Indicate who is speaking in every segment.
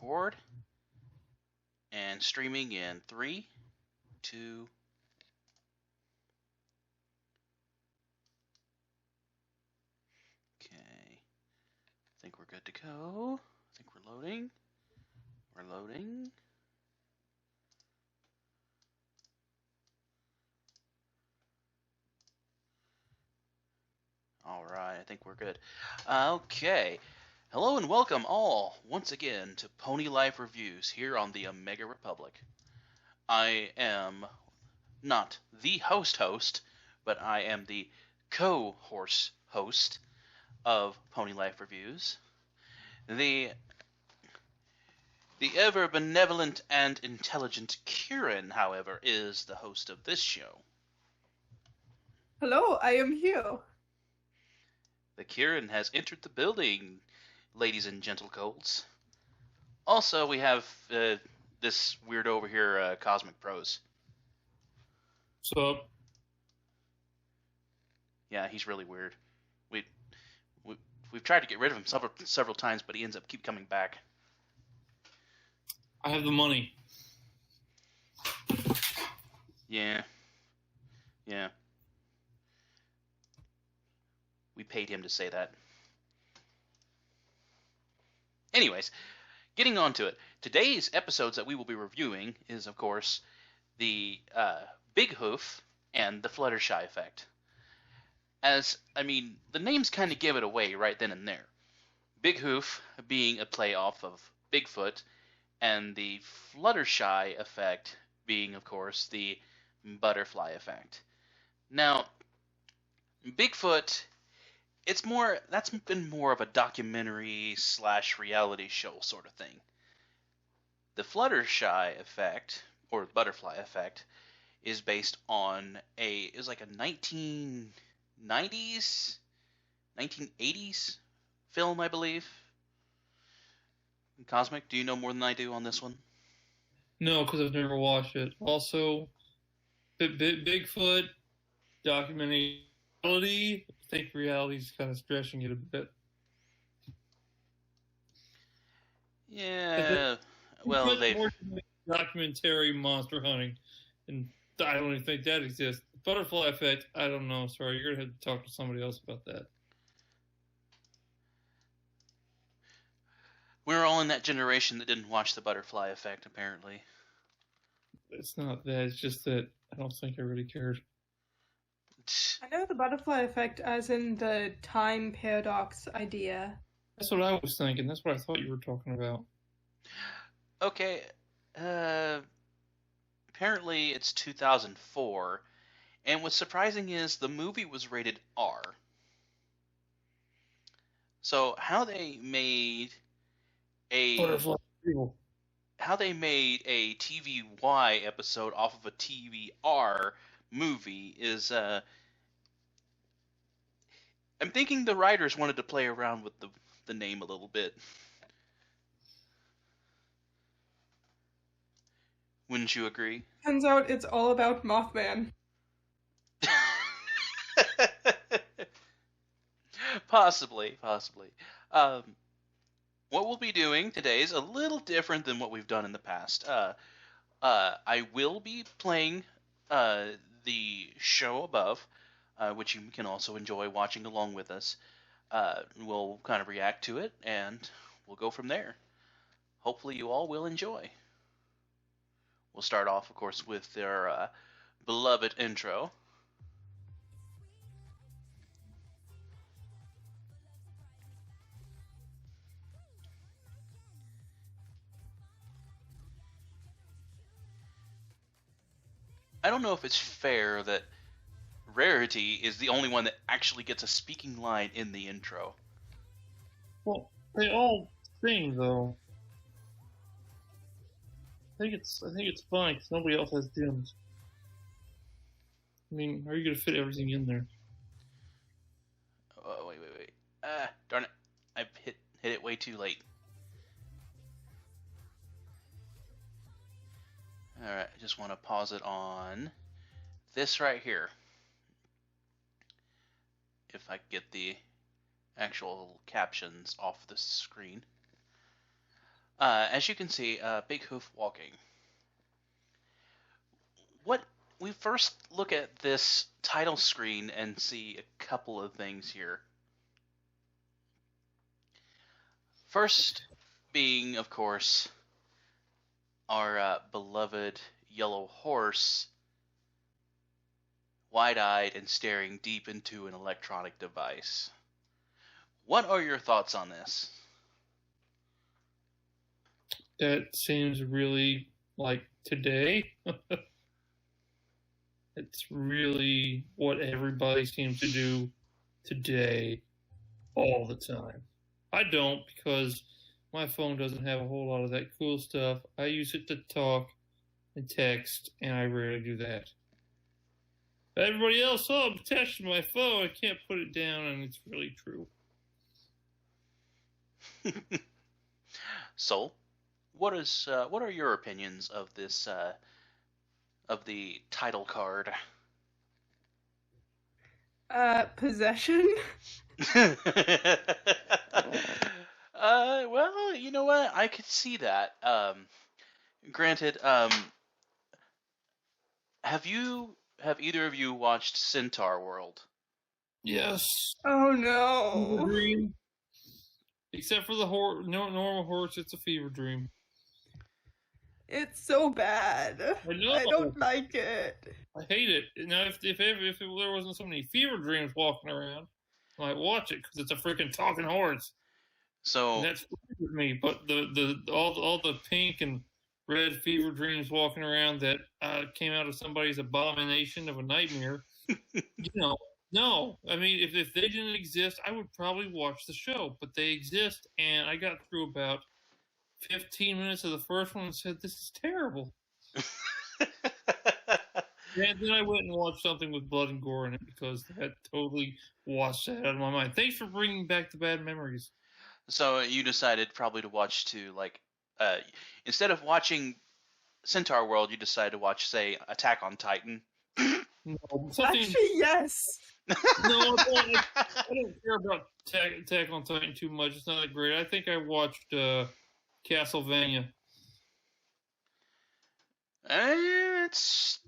Speaker 1: record and streaming in 3, 2. Okay. I think we're good to go. I think we're loading. We're loading. All right, I think we're good. Okay. Hello and welcome all once again to Pony Life Reviews here on the Omega Republic. I am not the host, but I am the co-horse host of Pony Life Reviews. The ever benevolent and intelligent Kieran, however, is the host of this show.
Speaker 2: Hello, I am here.
Speaker 1: The Kieran has entered the building, ladies and gentle colds. Also, we have this weirdo over here, Cosmic Pros.
Speaker 3: What's up?
Speaker 1: Yeah, he's really weird. We've tried to get rid of him several times, but he ends up keep coming back.
Speaker 3: I have the money.
Speaker 1: Yeah. We paid him to say that. Anyways, getting on to it. Today's episodes that we will be reviewing is, of course, the Big Hoof and the Fluttershy Effect. The names kind of give it away right then and there. Big Hoof being a play off of Bigfoot, and the Fluttershy Effect being, of course, the butterfly effect. Now, Bigfoot, that's been more of a documentary / reality show sort of thing. The Fluttershy Effect, or butterfly effect, is based on it was like a 1990s, 1980s film, I believe. Cosmic, do you know more than I do on this one?
Speaker 3: No, because I've never watched it. Also, Bigfoot documentary. I think reality's kind of stretching it a bit.
Speaker 1: Yeah. Well,
Speaker 3: they documentary monster hunting, and I don't even think that exists. Butterfly effect, I don't know. Sorry, you're gonna have to talk to somebody else about that.
Speaker 1: We're all in that generation that didn't watch the butterfly effect, apparently.
Speaker 3: It's not that. It's just that I don't think I really cared.
Speaker 2: I know the butterfly effect as in the time paradox idea.
Speaker 3: That's what I was thinking. That's what I thought you were talking about.
Speaker 1: Okay. Apparently it's 2004, and what's surprising is the movie was rated R. So how they made a TVY episode off of a TVR movie is I'm thinking the writers wanted to play around with the name a little bit. Wouldn't you agree?
Speaker 2: Turns out it's all about Mothman.
Speaker 1: Possibly. What we'll be doing today is a little different than what we've done in the past. I will be playing the show above, which you can also enjoy watching along with us. We'll kind of react to it, and we'll go from there. Hopefully you all will enjoy. We'll start off, of course, with their beloved intro. I don't know if it's fair that Rarity is the only one that actually gets a speaking line in the intro.
Speaker 3: Well, they all sing though. I think it's fine because nobody else has dims. I mean, how are you gonna fit everything in there?
Speaker 1: Oh, wait. Darn it. I hit it way too late. Alright, I just want to pause it on this right here. If I get the actual captions off the screen. As you can see, Big Hoof walking. What we first look at this title screen and see a couple of things here. First being, of course, our beloved yellow horse, wide-eyed and staring deep into an electronic device. What are your thoughts on this?
Speaker 3: That seems really like today. It's really what everybody seems to do today all the time. I don't, because my phone doesn't have a whole lot of that cool stuff. I use it to talk and text, and I rarely do that. But everybody else, I'm attached to my phone. I can't put it down, and it's really true.
Speaker 1: Soul, what are your opinions of this of the title card?
Speaker 2: Possession.
Speaker 1: Well, you know what? I could see that. Granted, have either of you watched Centaur World?
Speaker 3: Yes.
Speaker 2: Oh no.
Speaker 3: Dream. Except for the normal horse, it's a fever dream.
Speaker 2: It's so bad.
Speaker 3: I know.
Speaker 2: I don't like it.
Speaker 3: I hate it. Now, if there wasn't so many fever dreams walking around, I might watch it because it's a freaking talking horse.
Speaker 1: So
Speaker 3: and that's with me. But all the pink and red fever dreams walking around that came out of somebody's abomination of a nightmare. No. I mean, if they didn't exist, I would probably watch the show. But they exist, and I got through about 15 minutes of the first one and said, "This is terrible." And then I went and watched something with blood and gore in it because that totally washed that out of my mind. Thanks for bringing back the bad memories.
Speaker 1: So you decided probably to watch instead of watching Centaur World, you decided to watch, say, Attack on Titan.
Speaker 3: No,
Speaker 2: actually, yes.
Speaker 3: No, I don't care about Attack on Titan too much. It's not that great. I think I watched Castlevania.
Speaker 1: It's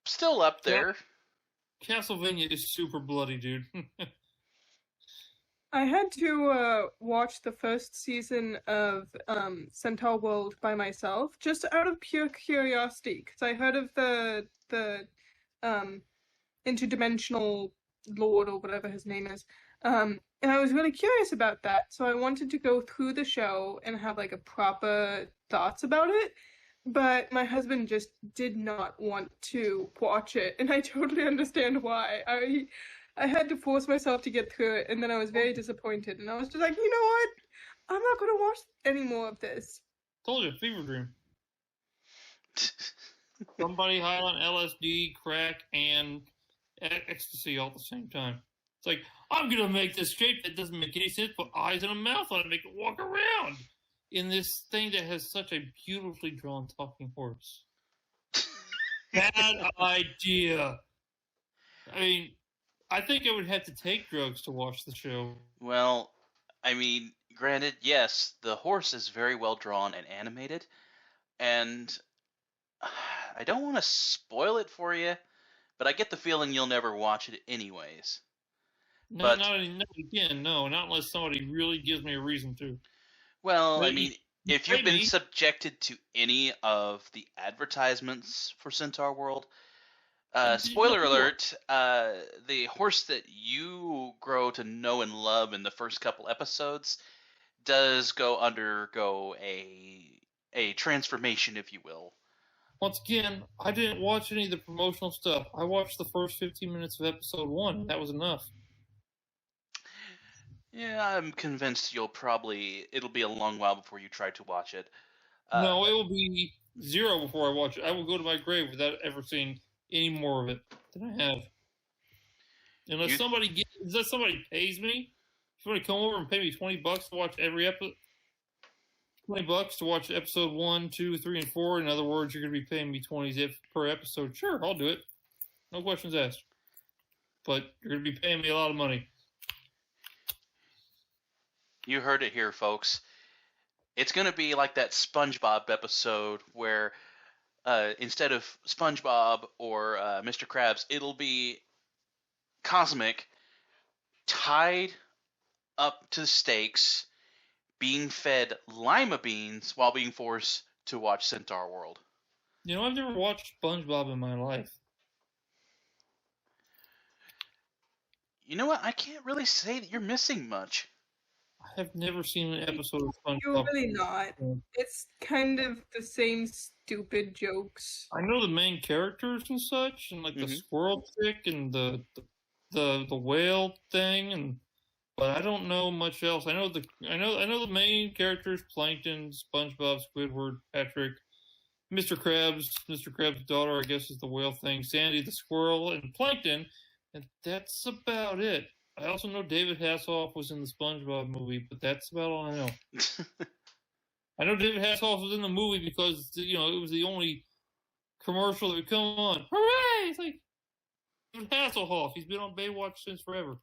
Speaker 1: still up there.
Speaker 3: Castlevania is super bloody, dude.
Speaker 2: I had to watch the first season of Centaur World by myself, just out of pure curiosity, because I heard of the interdimensional lord or whatever his name is, and I was really curious about that. So I wanted to go through the show and have like a proper thoughts about it. But my husband just did not want to watch it, and I totally understand why. I had to force myself to get through it, and then I was very disappointed, and I was just like, you know what? I'm not going to watch any more of this.
Speaker 3: Told you, fever dream. Somebody high on LSD, crack, and ecstasy all at the same time. It's like, I'm going to make this shape that doesn't make any sense, put eyes and a mouth on it, make it walk around in this thing that has such a beautifully drawn talking horse. Bad idea. I mean, I think I would have to take drugs to watch the show.
Speaker 1: Well, I mean, granted, yes, the horse is very well drawn and animated, and I don't want to spoil it for you, but I get the feeling you'll never watch it anyways.
Speaker 3: No, not unless somebody really gives me a reason to.
Speaker 1: Well, I mean, if you've been subjected to any of the advertisements for Centaur World, spoiler alert, the horse that you grow to know and love in the first couple episodes does undergo a transformation, if you will.
Speaker 3: Once again, I didn't watch any of the promotional stuff. I watched the first 15 minutes of episode 1, and that was enough.
Speaker 1: Yeah, I'm convinced it'll be a long while before you try to watch it.
Speaker 3: No, it will be 0 before I watch it. I will go to my grave without ever seeing any more of it than I have. Unless somebody pays me, somebody come over and pay me $20 to watch every episode. $20 to watch episode 1, 2, 3, and 4. In other words, you're going to be paying me $20 per episode. Sure, I'll do it. No questions asked. But you're going to be paying me a lot of money.
Speaker 1: You heard it here, folks. It's going to be like that SpongeBob episode where instead of SpongeBob or Mr. Krabs, it'll be Cosmic tied up to the stakes, being fed lima beans while being forced to watch Centaur World.
Speaker 3: You know, I've never watched SpongeBob in my life.
Speaker 1: You know what? I can't really say that you're missing much.
Speaker 3: I have never seen an episode of SpongeBob.
Speaker 2: You're really not. It's kind of the same stupid jokes.
Speaker 3: I know the main characters and such, and like the squirrel chick and the whale thing, but I don't know much else. I know the main characters: Plankton, SpongeBob, Squidward, Patrick, Mr. Krabs' daughter, I guess, is the whale thing, Sandy the squirrel, and Plankton, and that's about it. I also know David Hasselhoff was in the SpongeBob movie, but that's about all I know. I know David Hasselhoff was in the movie because, you know, it was the only commercial that would come on. Hooray! It's like, David Hasselhoff. He's been on Baywatch since forever.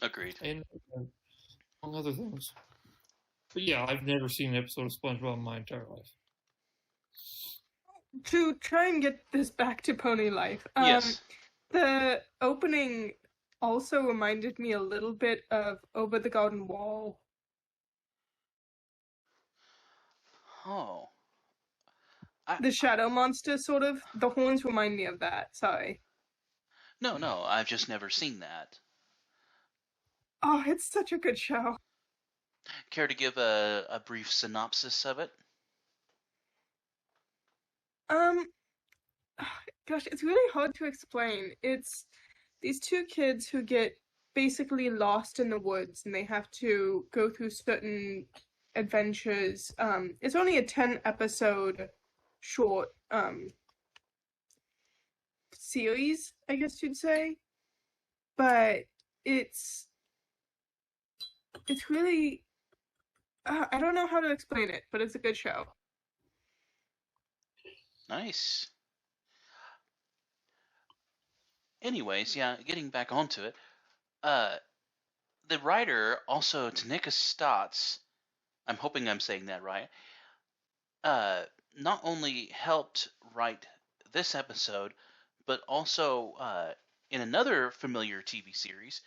Speaker 1: Agreed.
Speaker 3: And among other things. But yeah, I've never seen an episode of SpongeBob in my entire life.
Speaker 2: To try and get this back to Pony Life,
Speaker 1: yes.
Speaker 2: The opening also reminded me a little bit of Over the Garden Wall.
Speaker 1: Oh.
Speaker 2: The shadow monster, sort of. The horns remind me of that. Sorry.
Speaker 1: No, I've just never seen that.
Speaker 2: Oh, it's such a good show.
Speaker 1: Care to give a brief synopsis of it?
Speaker 2: Gosh, it's really hard to explain. It's these two kids who get basically lost in the woods, and they have to go through certain adventures. It's only a 10-episode short series, I guess you'd say. But it's really I don't know how to explain it, but it's a good show.
Speaker 1: Nice. Anyways, yeah, getting back onto it, the writer, also Tanika Stotts, I'm hoping I'm saying that right, not only helped write this episode, but also in another familiar TV series,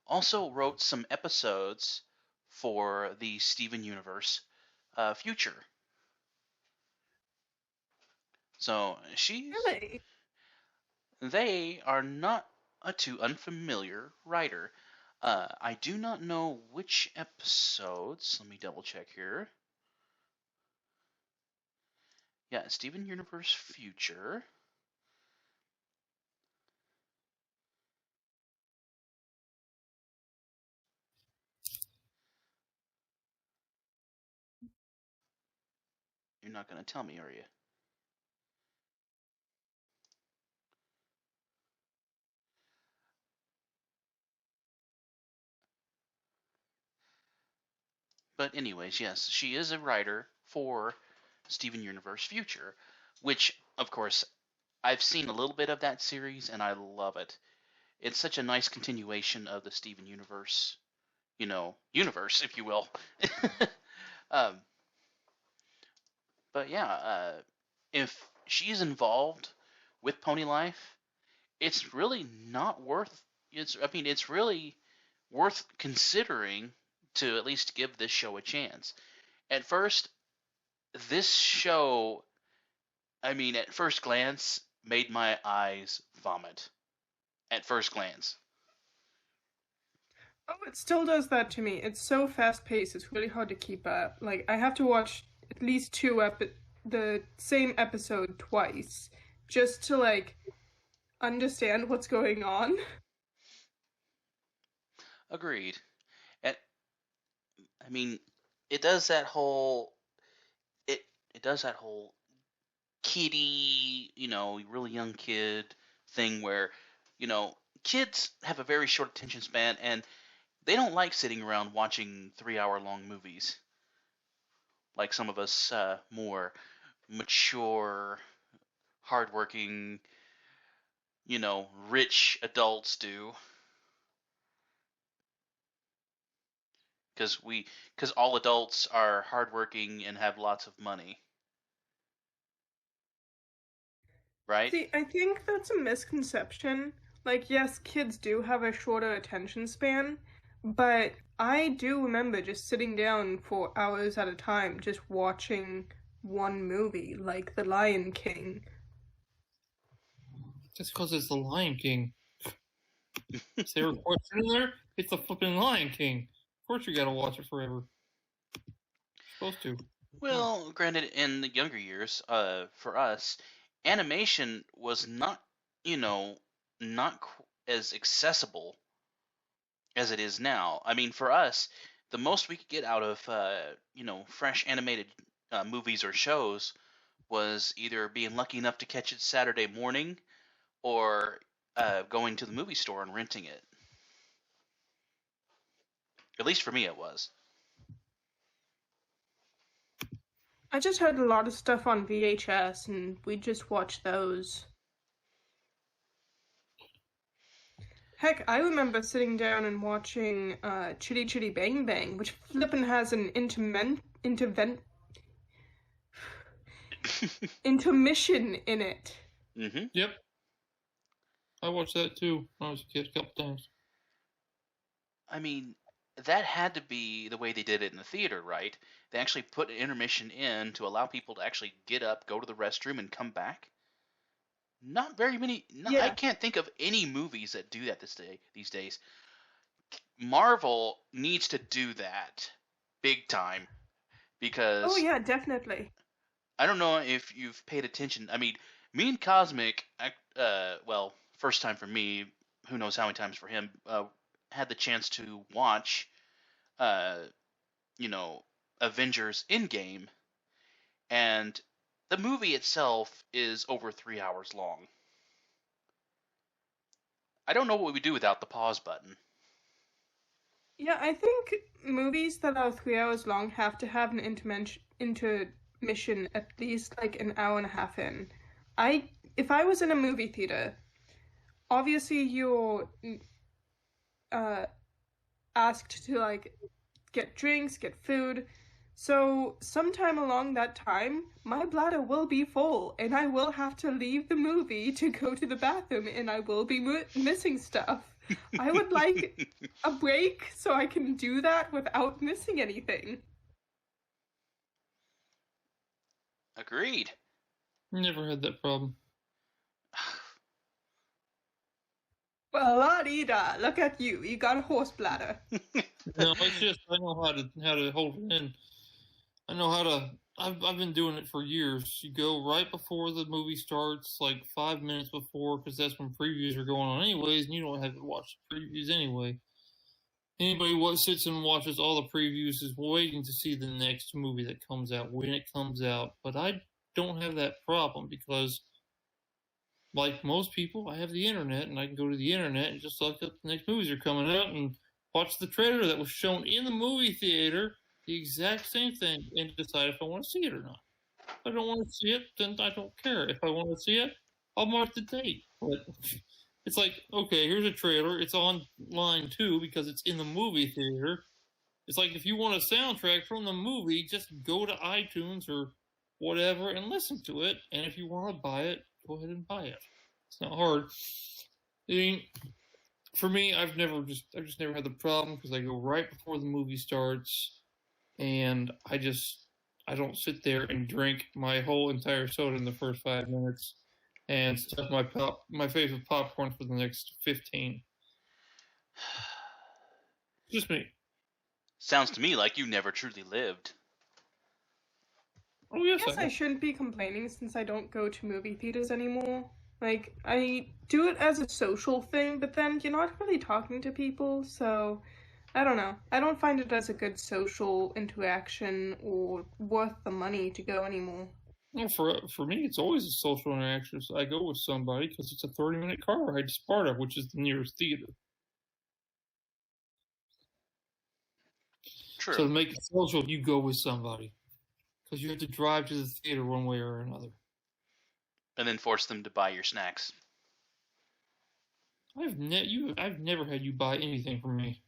Speaker 1: also wrote some episodes for the Steven Universe future. So
Speaker 2: Really?
Speaker 1: They are not a too unfamiliar writer. I do not know which episodes. Let me double check here. Yeah, Steven Universe Future. You're not going to tell me, are you? But anyways, yes, she is a writer for Steven Universe Future, which, of course, I've seen a little bit of that series, and I love it. It's such a nice continuation of the Steven Universe, universe, if you will. But yeah, if she's involved with Pony Life, it's really not worth. It's really worth considering to at least give this show a chance. At first, this show, at first glance, made my eyes vomit. At first glance.
Speaker 2: Oh, it still does that to me. It's so fast-paced, it's really hard to keep up. Like, I have to watch at least the same episode twice just to, like, understand what's going on.
Speaker 1: Agreed. It does that whole kiddie, really young kid thing where, kids have a very short attention span and they don't like sitting around watching 3-hour-long movies like some of us more mature, hardworking, rich adults do. because all adults are hardworking and have lots of money, right?
Speaker 2: See, I think that's a misconception. Like, yes, kids do have a shorter attention span, but I do remember just sitting down for hours at a time just watching one movie, like The Lion King.
Speaker 3: Just because it's the Lion King. Is there a question in there? It's the flipping Lion King. Of course you gotta watch it forever. You're supposed to.
Speaker 1: Well, granted, in the younger years, for us, animation was not, not as accessible as it is now. I mean, for us, the most we could get out of, fresh animated movies or shows was either being lucky enough to catch it Saturday morning or going to the movie store and renting it. At least for me, it was.
Speaker 2: I just had a lot of stuff on VHS, and we just watched those. Heck, I remember sitting down and watching Chitty Chitty Bang Bang, which flippin' has an intermission in it.
Speaker 1: Mm-hmm.
Speaker 3: Yep. I watched that too when I was a kid a couple times.
Speaker 1: I mean, that had to be the way they did it in the theater, right? They actually put an intermission in to allow people to actually get up, go to the restroom, and come back. Not very many.
Speaker 2: Yeah.
Speaker 1: I can't think of any movies that do that these days. Marvel needs to do that big time because.
Speaker 2: Oh yeah, definitely.
Speaker 1: I don't know if you've paid attention. I mean, me and Cosmic, first time for me, who knows how many times for him, had the chance to watch, Avengers Endgame, and the movie itself is over 3 hours long. I don't know what we would do without the pause button.
Speaker 2: Yeah, I think movies that are 3 hours long have to have an intermission at least like an hour and a half in. If I was in a movie theater, obviously you're asked to like get drinks, get food. So sometime along that time, my bladder will be full and I will have to leave the movie to go to the bathroom and I will be missing stuff. I would like a break so I can do that without missing anything.
Speaker 1: Agreed.
Speaker 3: Never had that problem.
Speaker 2: Well, la-dee-da, look at you. You got a horse bladder.
Speaker 3: No, it's just I know how to hold it in. I know how to. I've been doing it for years. You go right before the movie starts, like 5 minutes before, because that's when previews are going on anyways, and you don't have to watch the previews anyway. Anybody who sits and watches all the previews is waiting to see the next movie that comes out when it comes out. But I don't have that problem because, like most people, I have the internet, and I can go to the internet and just look up the next movies are coming out and watch the trailer that was shown in the movie theater, the exact same thing, and decide if I want to see it or not. If I don't want to see it, then I don't care. If I want to see it, I'll mark the date. But it's like, okay, here's a trailer. It's online too because it's in the movie theater. It's like if you want a soundtrack from the movie, just go to iTunes or whatever and listen to it. And if you want to buy it, go ahead and buy it. It's not hard. I mean, for me, I've just never had the problem because I go right before the movie starts, and I don't sit there and drink my whole entire soda in the first 5 minutes and stuff my face with popcorn for the next 15. Just me.
Speaker 1: Sounds to me like you never truly lived.
Speaker 3: Oh yes,
Speaker 2: I guess I shouldn't be complaining since I don't go to movie theaters anymore. Like, I do it as a social thing, but then you're not really talking to people, so I don't know. I don't find it as a good social interaction or worth the money to go anymore.
Speaker 3: Well, for me, it's always a social interaction. So I go with somebody because it's a 30-minute car ride to Sparta, which is the nearest theater.
Speaker 1: True.
Speaker 3: So to make it social, you go with somebody because you have to drive to the theater one way or another.
Speaker 1: And then force them to buy your snacks.
Speaker 3: I've never had you buy anything from me.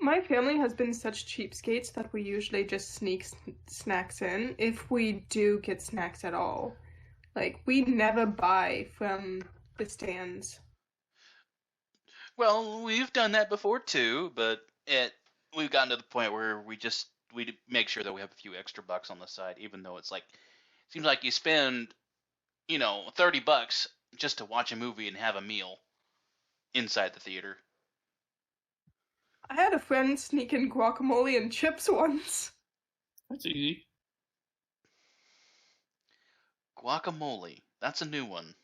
Speaker 2: My family has been such cheapskates that we usually just sneak snacks in, if we do get snacks at all. Like, we never buy from the stands.
Speaker 1: Well, we've done that before too, but we've gotten to the point where we make sure that we have a few extra bucks on the side, even though it's like seems like you spend $30 just to watch a movie and have a meal inside the theater.
Speaker 2: I had a friend sneak in guacamole and chips once.
Speaker 3: That's easy.
Speaker 1: Guacamole. That's a new one.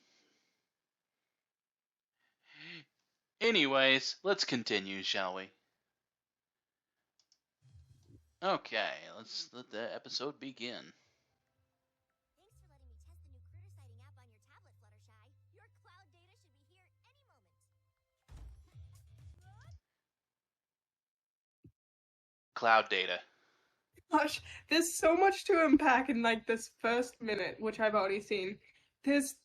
Speaker 1: Anyways, let's continue, shall we? Okay, let's let the episode begin. Cloud data.
Speaker 2: Gosh, there's so much to unpack in like this first minute, which I've already seen. It's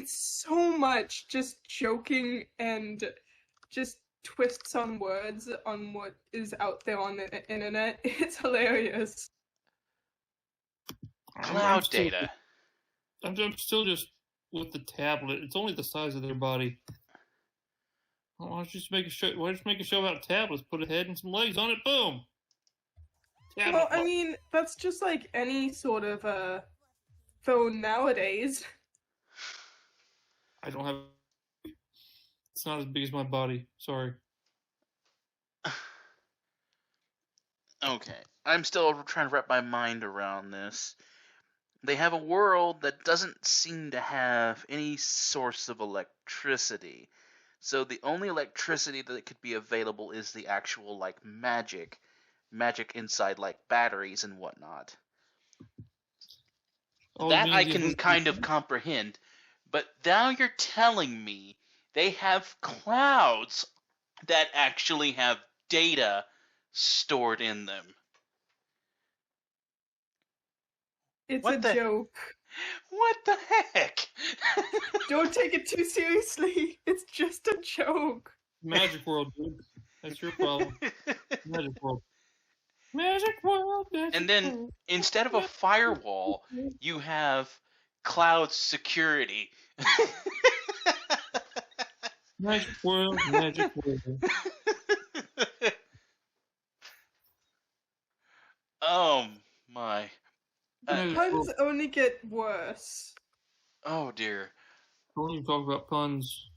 Speaker 2: so much just joking and just twists on words on what is out there on the internet. It's hilarious.
Speaker 1: Cloud data.
Speaker 3: I'm still just with the tablet. It's only the size of their body. Why don't you just make a show? Why just make a show about tablets? Put a head and some legs on it. Boom. Tablet.
Speaker 2: Well, I mean, that's just like any sort of phone nowadays.
Speaker 3: I don't have. It's not as big as my body. Sorry.
Speaker 1: Okay, I'm still trying to wrap my mind around this. They have a world that doesn't seem to have any source of electricity. So the only electricity that could be available is the actual, like, magic inside, like, batteries and whatnot. That I can kind of comprehend. But now you're telling me they have clouds that actually have data stored in them.
Speaker 2: It's a joke.
Speaker 1: What the heck?
Speaker 2: Don't take it too seriously. It's just a joke.
Speaker 3: Magic World, dude. That's your problem. Magic World. Magic World. Magic
Speaker 1: And then
Speaker 3: World.
Speaker 1: Instead of a firewall, you have cloud security.
Speaker 3: Magic World. Magic World.
Speaker 1: Oh my.
Speaker 2: Puns only get worse.
Speaker 1: Oh dear.
Speaker 3: Don't even talk about puns.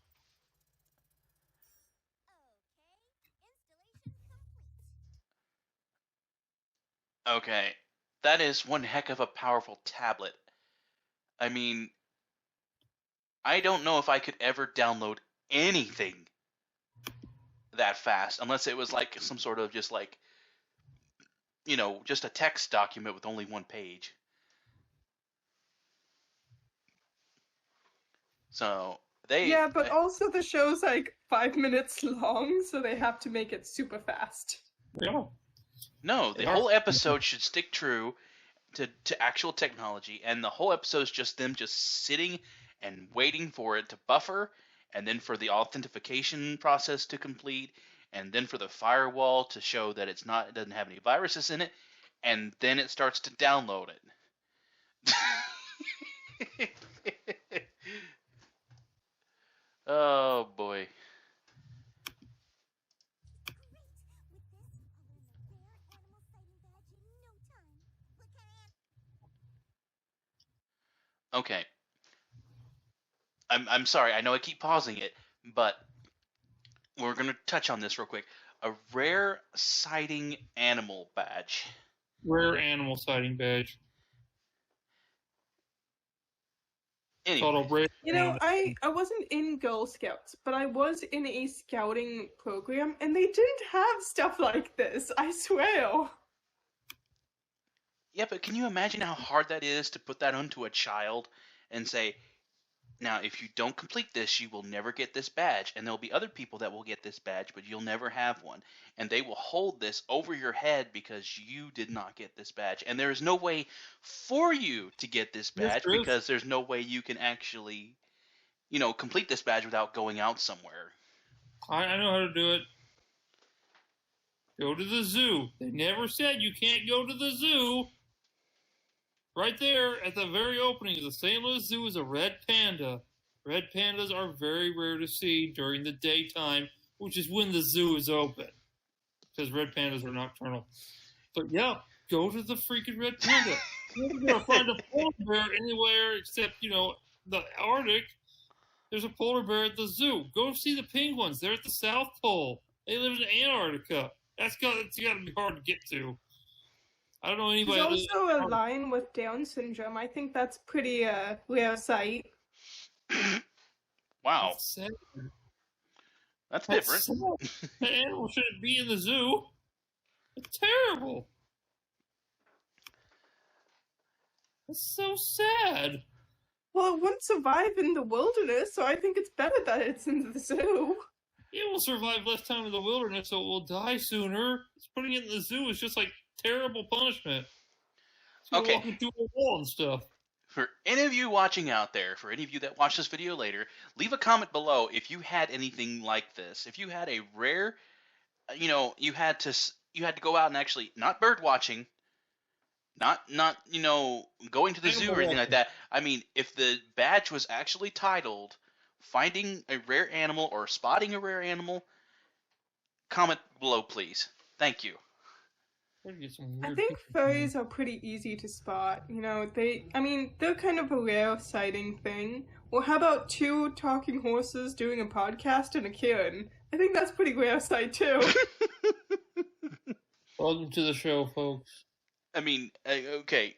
Speaker 1: Okay. That is one heck of a powerful tablet. I mean, I don't know if I could ever download anything that fast, unless it was like some sort of just like, just a text document with only one page. So
Speaker 2: Yeah, but also the show's like 5 minutes long, so they have to make it super fast.
Speaker 3: Yeah.
Speaker 1: No, the whole episode should stick true to actual technology, and the whole episode is just them just sitting and waiting for it to buffer, and then for the authentication process to complete, and then for the firewall to show that it doesn't have any viruses in it, and then it starts to download it. Oh boy. Okay. I'm sorry. I know I keep pausing it, but we're going to touch on this real quick. A rare sighting animal badge.
Speaker 3: Rare animal sighting badge.
Speaker 1: Anyway.
Speaker 2: I wasn't in Girl Scouts, but I was in a scouting program, and they didn't have stuff like this, I swear.
Speaker 1: Yeah, but can you imagine how hard that is to put that onto a child and say, now, if you don't complete this, you will never get this badge, and there'll be other people that will get this badge, but you'll never have one, and they will hold this over your head because you did not get this badge, and there is no way for you to get this badge because there's no way you can actually, complete this badge without going out somewhere.
Speaker 3: I know how to do it. Go to the zoo. They never said you can't go to the zoo. Right there at the very opening of the St. Louis Zoo is a red panda. Red pandas are very rare to see during the daytime, which is when the zoo is open. Because red pandas are nocturnal. But yeah, go to the freaking red panda. You're not going to find a polar bear anywhere except, the Arctic. There's a polar bear at the zoo. Go see the penguins. They're at the South Pole. They live in Antarctica. It's got to be hard to get to. I don't know anybody.
Speaker 2: There's also a lion with Down syndrome. I think that's pretty rare sight.
Speaker 1: Wow. That's different.
Speaker 3: That animal shouldn't be in the zoo. It's terrible. It's so sad.
Speaker 2: Well, it wouldn't survive in the wilderness, so I think it's better that it's in the zoo.
Speaker 3: It will survive less time in the wilderness, so it will die sooner. Putting it in the zoo is just like terrible punishment. It's
Speaker 1: okay.
Speaker 3: Walking through a wall and stuff.
Speaker 1: For any of you watching out there, for any of you that watch this video later, leave a comment below if you had anything like this. If you had a rare, you had to go out and actually, not bird watching, not going to the zoo or anything like that. I mean, if the badge was actually titled finding a rare animal or spotting a rare animal, comment below, please. Thank you.
Speaker 2: I think furries are pretty easy to spot. They're kind of a rare sighting thing. Or how about 2 talking horses doing a podcast and a kitten? I think that's pretty rare sight too.
Speaker 3: Welcome to the show, folks.
Speaker 1: I mean, okay.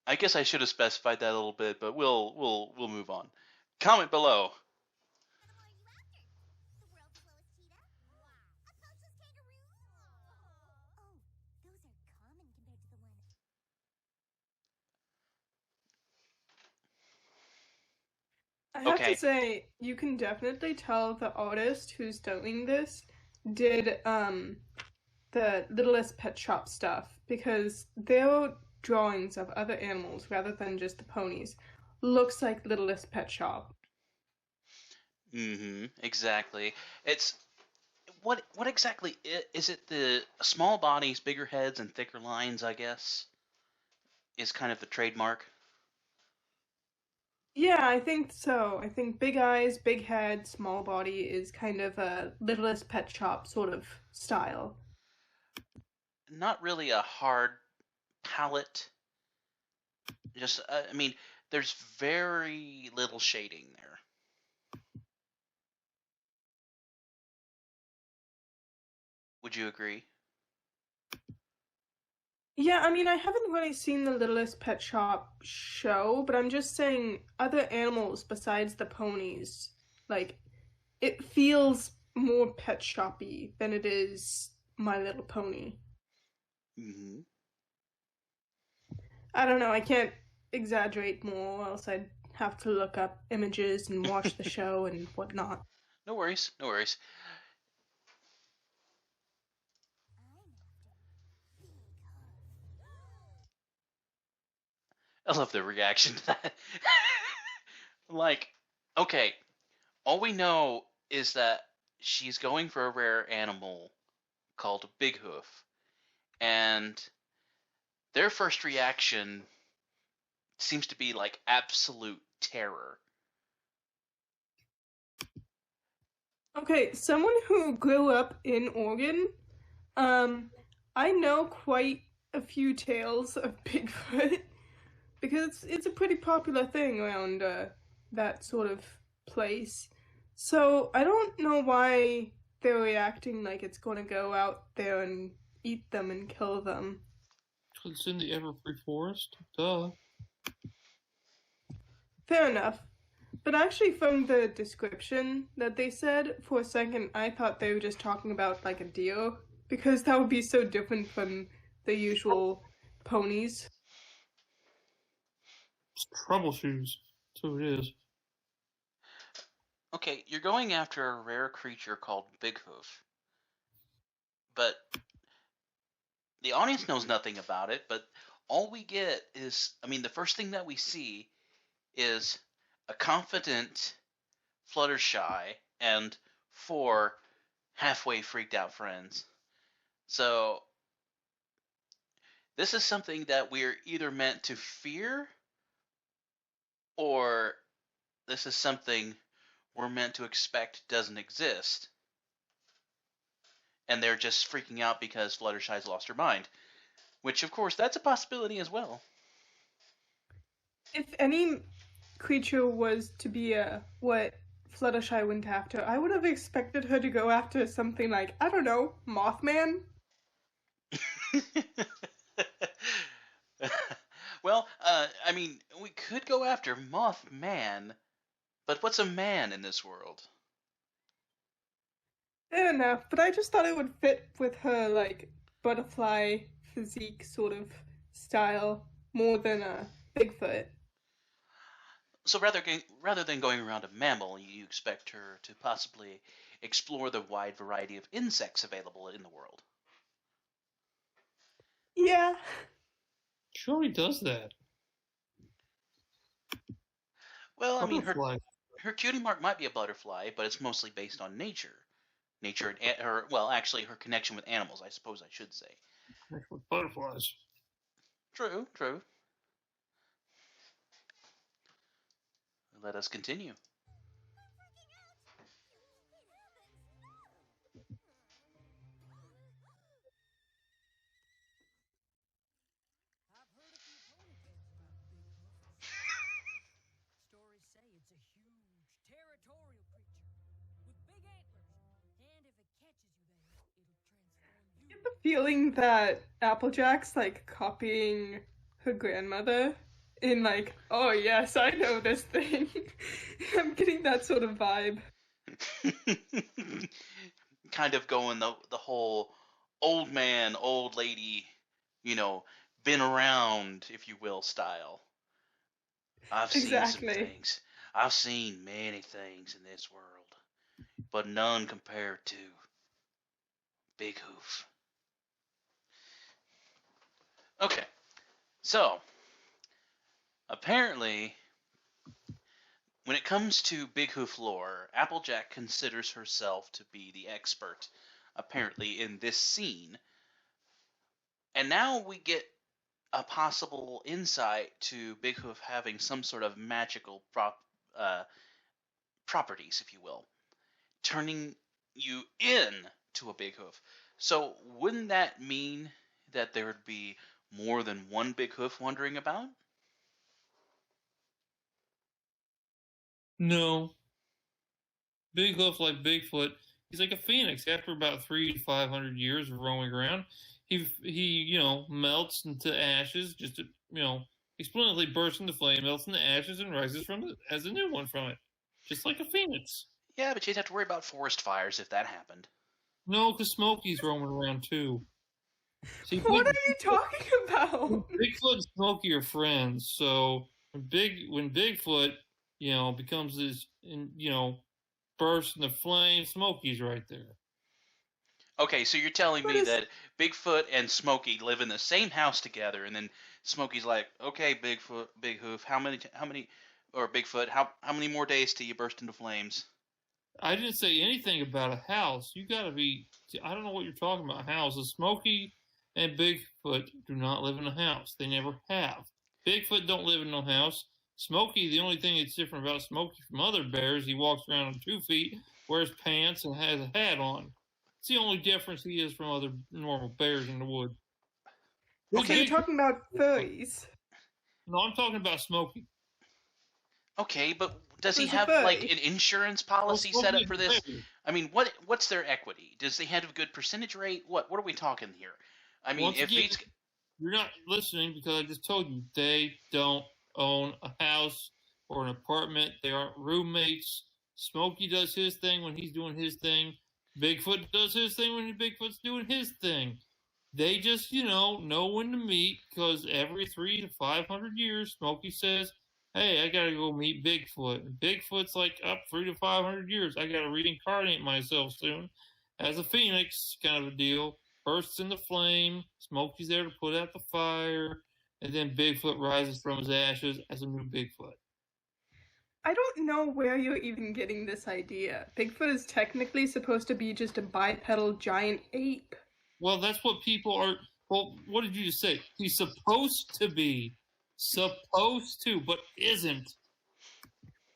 Speaker 1: I guess I should have specified that a little bit, but we'll move on. Comment below.
Speaker 2: I have to say, you can definitely tell the artist who's doing this did the Littlest Pet Shop stuff, because their drawings of other animals rather than just the ponies looks like Littlest Pet Shop.
Speaker 1: Exactly. It's what exactly is it? The small bodies, bigger heads, and thicker lines, I guess, is kind of the trademark.
Speaker 2: Yeah, I think so. I think big eyes, big head, small body is kind of a Littlest Pet Shop sort of style.
Speaker 1: Not really a hard palette. Just, there's very little shading there. Would you agree?
Speaker 2: Yeah, I haven't really seen the Littlest Pet Shop show, but I'm just saying other animals besides the ponies, like, it feels more pet shoppy than it is My Little Pony. I don't know, I can't exaggerate more, else I'd have to look up images and watch the show and whatnot.
Speaker 1: No worries, no worries. I love the reaction to that. Like, okay, all we know is that she's going for a rare animal called Big Hoof, and their first reaction seems to be like absolute terror.
Speaker 2: Okay, someone who grew up in Oregon, I know quite a few tales of Bigfoot. Because it's a pretty popular thing around that sort of place. So I don't know why they're reacting like it's going to go out there and eat them and kill them.
Speaker 3: It's in the everfree forest. Duh.
Speaker 2: Fair enough. But actually from the description that they said, for a second I thought they were just talking about like a deer. Because that would be so different from the usual ponies.
Speaker 3: It's troubleshoes. That's what it is.
Speaker 1: Okay, you're going after a rare creature called Big Hoof. But the audience knows nothing about it, but all we get is, the first thing that we see is a confident Fluttershy and 4 halfway freaked out friends. So this is something that we're either meant to fear, or this is something we're meant to expect doesn't exist. And they're just freaking out because Fluttershy's lost her mind. Which, of course, that's a possibility as well.
Speaker 2: If any creature was to be what Fluttershy went after, I would have expected her to go after something like, I don't know, Mothman?
Speaker 1: Well, I mean, we could go after Mothman, but what's a man in this world?
Speaker 2: Fair enough, but I just thought it would fit with her, like, butterfly physique sort of style more than a Bigfoot.
Speaker 1: So rather than going around a mammal, you expect her to possibly explore the wide variety of insects available in the world.
Speaker 2: Yeah.
Speaker 3: Sure, he does that.
Speaker 1: Well, I mean,
Speaker 3: Butterfly.
Speaker 1: her cutie mark might be a butterfly, but it's mostly based on nature. Nature and her, well, actually, her connection with animals, I suppose I should say.
Speaker 3: With butterflies.
Speaker 1: True. Let us continue.
Speaker 4: Stories say it's a huge, territorial creature with big antlers, and if it catches you there, it'll transform you.
Speaker 2: I get the feeling that Applejack's, like, copying her grandmother in, like, oh yes, I know this thing. I'm getting that sort of vibe.
Speaker 1: Kind of going the whole old man, old lady, been around, if you will, style. I've seen some things. I've seen many things in this world, but none compared to Big Hoof. Okay, so apparently, when it comes to Big Hoof lore, Applejack considers herself to be the expert, apparently, in this scene. And now we get a possible insight to Big Hoof having some sort of magical properties, if you will, turning you in to a Big Hoof. So wouldn't that mean that there would be more than one Big Hoof wandering about?
Speaker 3: No. Big Hoof, like Bigfoot, he's like a phoenix. After about 300 to 500 years of roaming around, he melts into ashes, just explosively bursts into flame, melts into ashes, and rises as a new one from it, just like a phoenix.
Speaker 1: Yeah, but you'd have to worry about forest fires if that happened.
Speaker 3: No, because Smokey's roaming around too.
Speaker 2: See, what are you talking about?
Speaker 3: Bigfoot and Smokey are friends, so when Bigfoot, becomes this, bursts into flame, Smokey's right there.
Speaker 1: Okay, so you're telling me that Bigfoot and Smokey live in the same house together, and then Smokey's like, "Okay, Big Hoof, how many, or Bigfoot, how many more days till you burst into flames?"
Speaker 3: I didn't say anything about a house. You gotta be. I don't know what you're talking about. Houses. Smokey and Bigfoot do not live in a house. They never have. Bigfoot don't live in no house. Smokey, the only thing that's different about Smokey from other bears, he walks around on 2 feet, wears pants, and has a hat on. It's the only difference he is from other normal bears in the wood.
Speaker 2: Okay, you're talking about furries.
Speaker 3: No, I'm talking about Smokey.
Speaker 1: Okay, but does he have like an insurance policy set up for this? I mean, what's their equity? Does he have a good percentage rate? What are we talking here? I mean,
Speaker 3: you're not listening because I just told you they don't own a house or an apartment. They aren't roommates. Smokey does his thing when he's doing his thing. Bigfoot does his thing when Bigfoot's doing his thing. They just, know when to meet because every 300 to 500 years, Smokey says, "Hey, I gotta go meet Bigfoot." And Bigfoot's like, up 300 to 500 years. I gotta reincarnate myself soon as a phoenix, kind of a deal. Bursts into flame. Smokey's there to put out the fire. And then Bigfoot rises from his ashes as a new Bigfoot.
Speaker 2: I don't know where you're even getting this idea. Bigfoot is technically supposed to be just a bipedal giant ape.
Speaker 3: Well, that's what people are. Well, what did you just say? He's supposed to be. Supposed to, but isn't.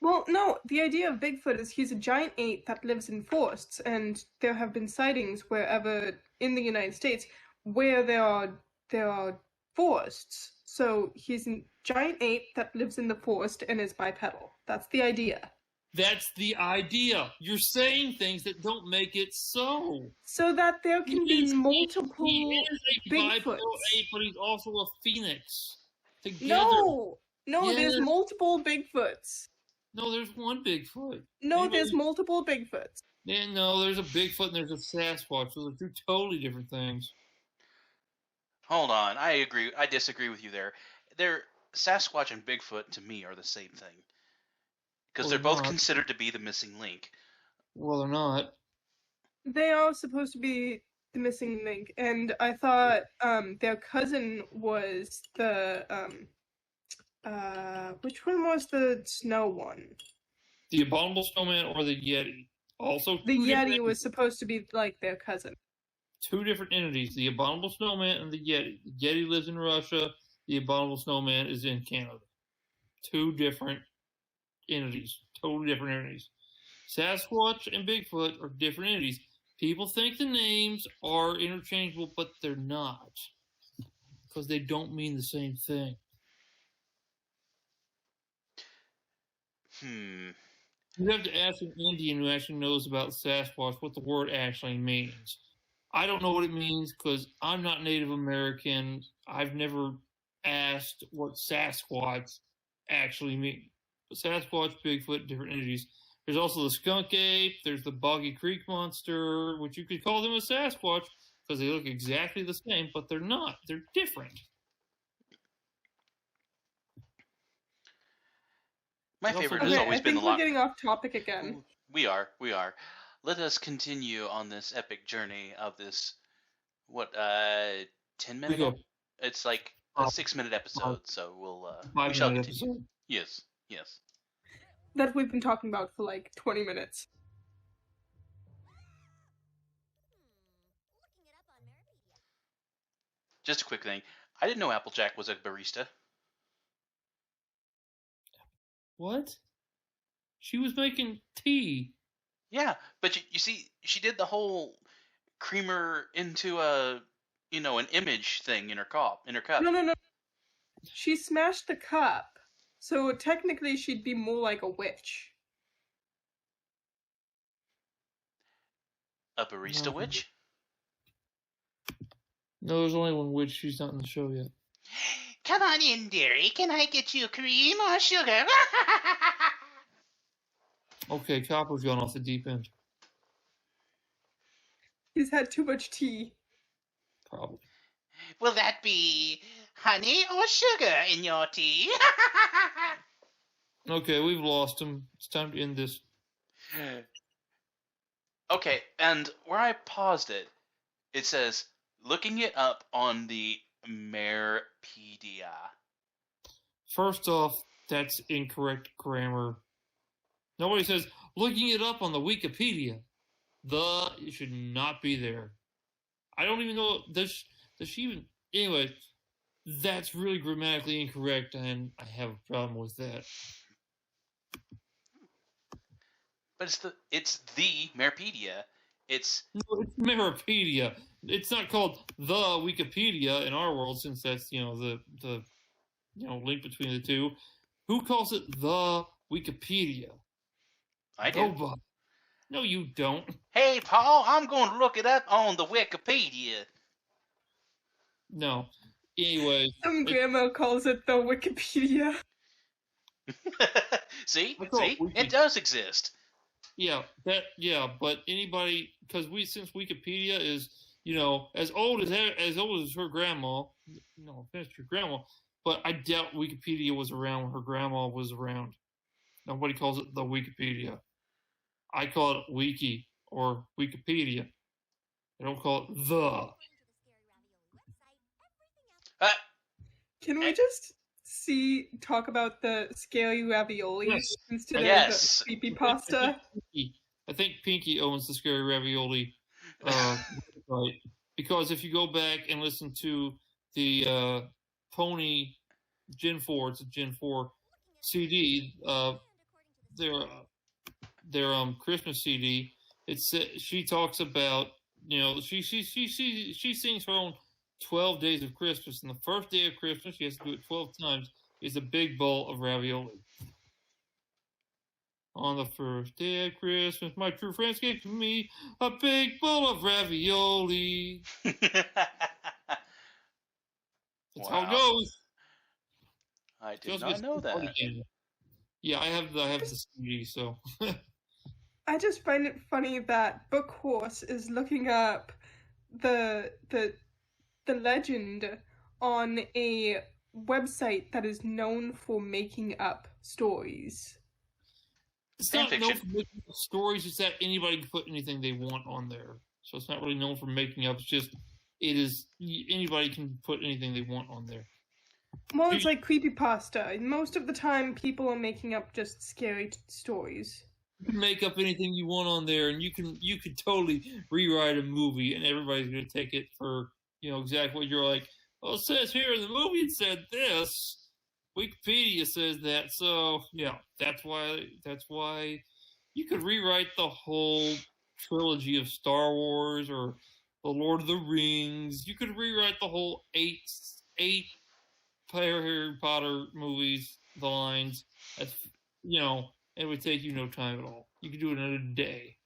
Speaker 2: Well, no, the idea of Bigfoot is he's a giant ape that lives in forests, and there have been sightings wherever in the United States where there are forests. So he's a giant ape that lives in the forest and is bipedal. That's the idea.
Speaker 3: That's the idea. You're saying things that don't make it so.
Speaker 2: So that there can be multiple
Speaker 3: He is a bipedal
Speaker 2: Bigfoots.
Speaker 3: ape, but he's also a phoenix. Together.
Speaker 2: No,
Speaker 3: Yes.
Speaker 2: there's multiple Bigfoots.
Speaker 3: No, there's one Bigfoot.
Speaker 2: No, there's multiple Bigfoots.
Speaker 3: No, there's a Bigfoot and there's a Sasquatch. Those are two totally different things.
Speaker 1: Hold on, I disagree with you there. Sasquatch and Bigfoot to me are the same thing. Because they're both considered to be the missing link.
Speaker 3: Well, they're not.
Speaker 2: They are supposed to be the missing link, and I thought their cousin was the which one was the snow one?
Speaker 3: The Abominable Snowman or the Yeti. Also,
Speaker 2: The Yeti was supposed to be like their cousin.
Speaker 3: Two different entities, the Abominable Snowman and the Yeti. The Yeti lives in Russia, the Abominable Snowman is in Canada. Two different entities, totally different entities. Sasquatch and Bigfoot are different entities. People think the names are interchangeable, but they're not. Because they don't mean the same thing. You have to ask an Indian who actually knows about Sasquatch what the word actually means. I don't know what it means because I'm not Native American. I've never asked what Sasquatch actually means. But Sasquatch, Bigfoot, different entities. There's also the skunk ape. There's the Boggy Creek monster, which you could call them a Sasquatch because they look exactly the same, but they're not. They're different.
Speaker 1: My favorite has always been the
Speaker 2: we're getting off topic again.
Speaker 1: We are. Let us continue on this epic journey of this, 10 minute? It's like a 6-minute episode, so we shall continue.
Speaker 3: Episode.
Speaker 1: Yes.
Speaker 2: That we've been talking about for like 20 minutes.
Speaker 1: Just a quick thing. I didn't know Applejack was a barista.
Speaker 3: What? She was making tea.
Speaker 1: Yeah, but you see, she did the whole creamer into an image thing in her cup.
Speaker 2: No. She smashed the cup. So technically she'd be more like a witch.
Speaker 1: A barista witch?
Speaker 3: No, there's only one witch. She's not in the show yet.
Speaker 1: Come on in, dearie. Can I get you cream or sugar?
Speaker 3: Okay, Copper's gone off the deep end.
Speaker 2: He's had too much tea.
Speaker 3: Probably.
Speaker 1: Will that be honey or sugar in your tea?
Speaker 3: Okay, we've lost him. It's time to end this.
Speaker 1: Okay, and where I paused it, it says, looking it up on the Marepedia.
Speaker 3: First off, that's incorrect grammar. Nobody says, looking it up on the Wikipedia. It should not be there. I don't even know, does she even... Anyway, that's really grammatically incorrect, and I have a problem with that.
Speaker 1: But it's the Marepedia.
Speaker 3: No, it's Marepedia. It's not called the Wikipedia in our world, since that's, the link between the two. Who calls it the Wikipedia?
Speaker 1: I do.
Speaker 3: Nobody. No, you don't.
Speaker 1: Hey, Paul, I'm going to look it up on the Wikipedia.
Speaker 3: No. Anyway.
Speaker 2: Some grandma calls it the Wikipedia.
Speaker 1: See? It does exist.
Speaker 3: Yeah, but anybody, because since Wikipedia is, as old as her grandma, no offense to your grandma, but I doubt Wikipedia was around when her grandma was around. Nobody calls it the Wikipedia. I call it Wiki or Wikipedia. I don't call it the.
Speaker 2: Can we just talk about the scary ravioli instead of the creepy pasta?
Speaker 3: I think Pinky owns the scary ravioli. Right. because if you go back and listen to the Pony Gen 4, it's a Gen 4 CD, their Christmas CD. She talks about, she sings her own 12 days of Christmas, and the first day of Christmas, she has to do it 12 times, is a big bowl of ravioli. On the first day of Christmas, my true friends gave to me a big bowl of ravioli. That's how it goes.
Speaker 1: I did not know that.
Speaker 3: Yeah, I have the CD, so.
Speaker 2: I just find it funny that Book Horse is looking up the legend on a website that is known for making up stories.
Speaker 3: It's not known for making up stories, it's that anybody can put anything they want on there. So it's not really known for making up, it's just, anybody can put anything they want on there.
Speaker 2: Well, it's like creepypasta. Most of the time, people are making up just scary stories.
Speaker 3: You can make up anything you want on there, and you can totally rewrite a movie, and everybody's going to take it for, exactly what you're like. Well, it says here in the movie it said this. Wikipedia says that, so yeah, that's why you could rewrite the whole trilogy of Star Wars or the Lord of the Rings. You could rewrite the whole eight Harry Potter movies, the lines. That's, it would take you no time at all. You could do it in a day.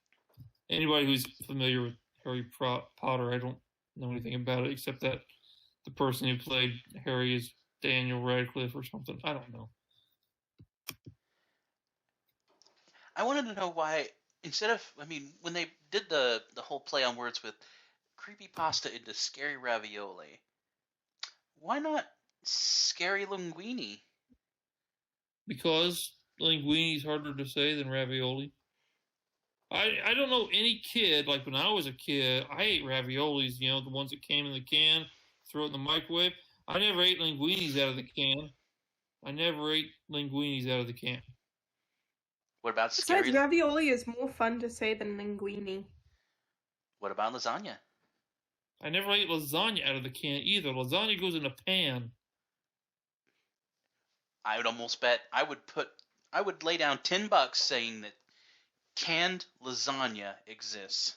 Speaker 3: Anybody who's familiar with Harry Potter, I don't know anything about it except that the person who played Harry is Daniel Radcliffe or something. I don't know.
Speaker 1: I wanted to know why, when they did the whole play on words with creepypasta into scary ravioli, why not scary linguine?
Speaker 3: Because linguine's harder to say than ravioli. I don't know any kid, like when I was a kid, I ate raviolis, the ones that came in the can, throw it in the microwave. I never ate linguines out of the can.
Speaker 1: What about scary?
Speaker 2: Besides, ravioli is more fun to say than linguine.
Speaker 1: What about lasagna?
Speaker 3: I never ate lasagna out of the can either. Lasagna goes in a pan.
Speaker 1: I would almost bet I would lay down $10 saying that canned lasagna exists.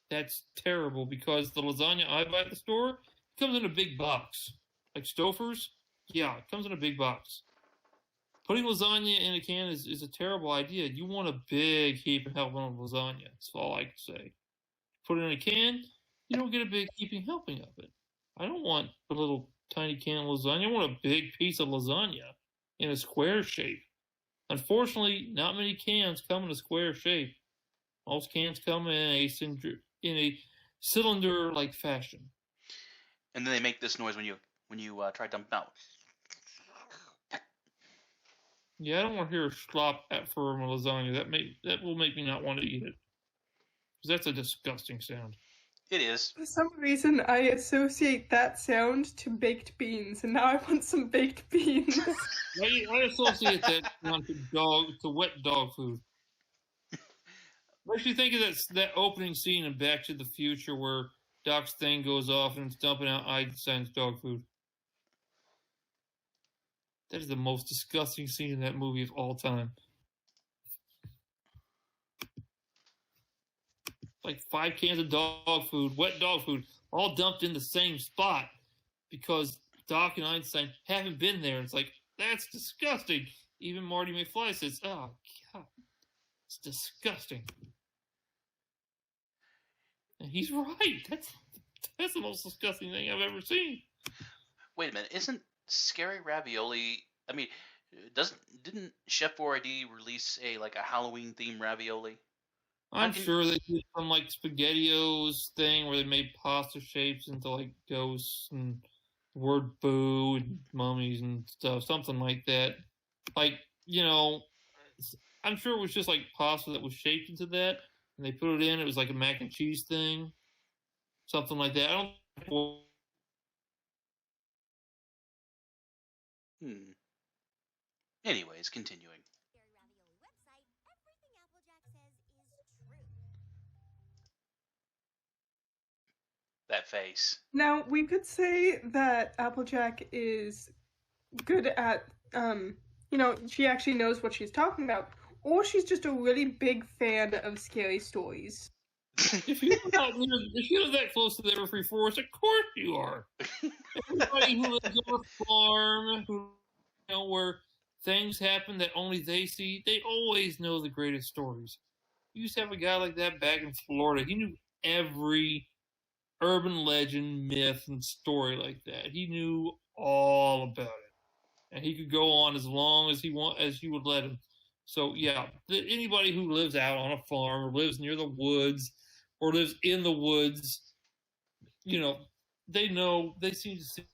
Speaker 3: That's terrible because the lasagna I buy at the store comes in a big box. Like Stouffer's, yeah, it comes in a big box. Putting lasagna in a can is a terrible idea. You want a big heaping helping of lasagna. That's all I can say. Put it in a can, you don't get a big heaping helping of it. I don't want a little tiny can of lasagna. I want a big piece of lasagna in a square shape. Unfortunately, not many cans come in a square shape. Most cans come in a cylinder-like fashion.
Speaker 1: And then they make this noise when you try to dump out.
Speaker 3: Yeah, I don't want to hear a slop from a lasagna. That will make me not want to eat it. Because that's a disgusting sound.
Speaker 1: It is.
Speaker 2: For some reason, I associate that sound to baked beans, and now I want some baked beans.
Speaker 3: I associate that sound to wet dog food. What do you think of that opening scene in Back to the Future where Doc's thing goes off and it's dumping out Einstein's dog food? That is the most disgusting scene in that movie of all time. Like 5 cans of dog food, wet dog food, all dumped in the same spot because Doc and Einstein haven't been there. It's like, that's disgusting. Even Marty McFly says, oh, God, it's disgusting. And he's right. That's the most disgusting thing I've ever seen.
Speaker 1: Wait a minute, isn't scary ravioli? I mean, didn't Chef Boyardee release a Halloween themed ravioli?
Speaker 3: I'm sure they did some SpaghettiOs thing where they made pasta shapes into ghosts and word boo and mummies and stuff, something like that. I'm sure it was just pasta that was shaped into that, and they put it in. It was like a mac and cheese thing, something like that. I don't.
Speaker 1: Anyways, continuing. that face.
Speaker 2: Now, we could say that Applejack is good at, she actually knows what she's talking about, or she's just a really big fan of scary stories.
Speaker 3: If you live that close to the Everfree Forest, of course you are. Everybody who lives on a farm, where things happen that only they see, they always know the greatest stories. You used to have a guy like that back in Florida. He knew every urban legend, myth, and story like that. He knew all about it, and he could go on as long as you would let him. So yeah, anybody who lives out on a farm or lives near the woods or lives in the woods, they seem to see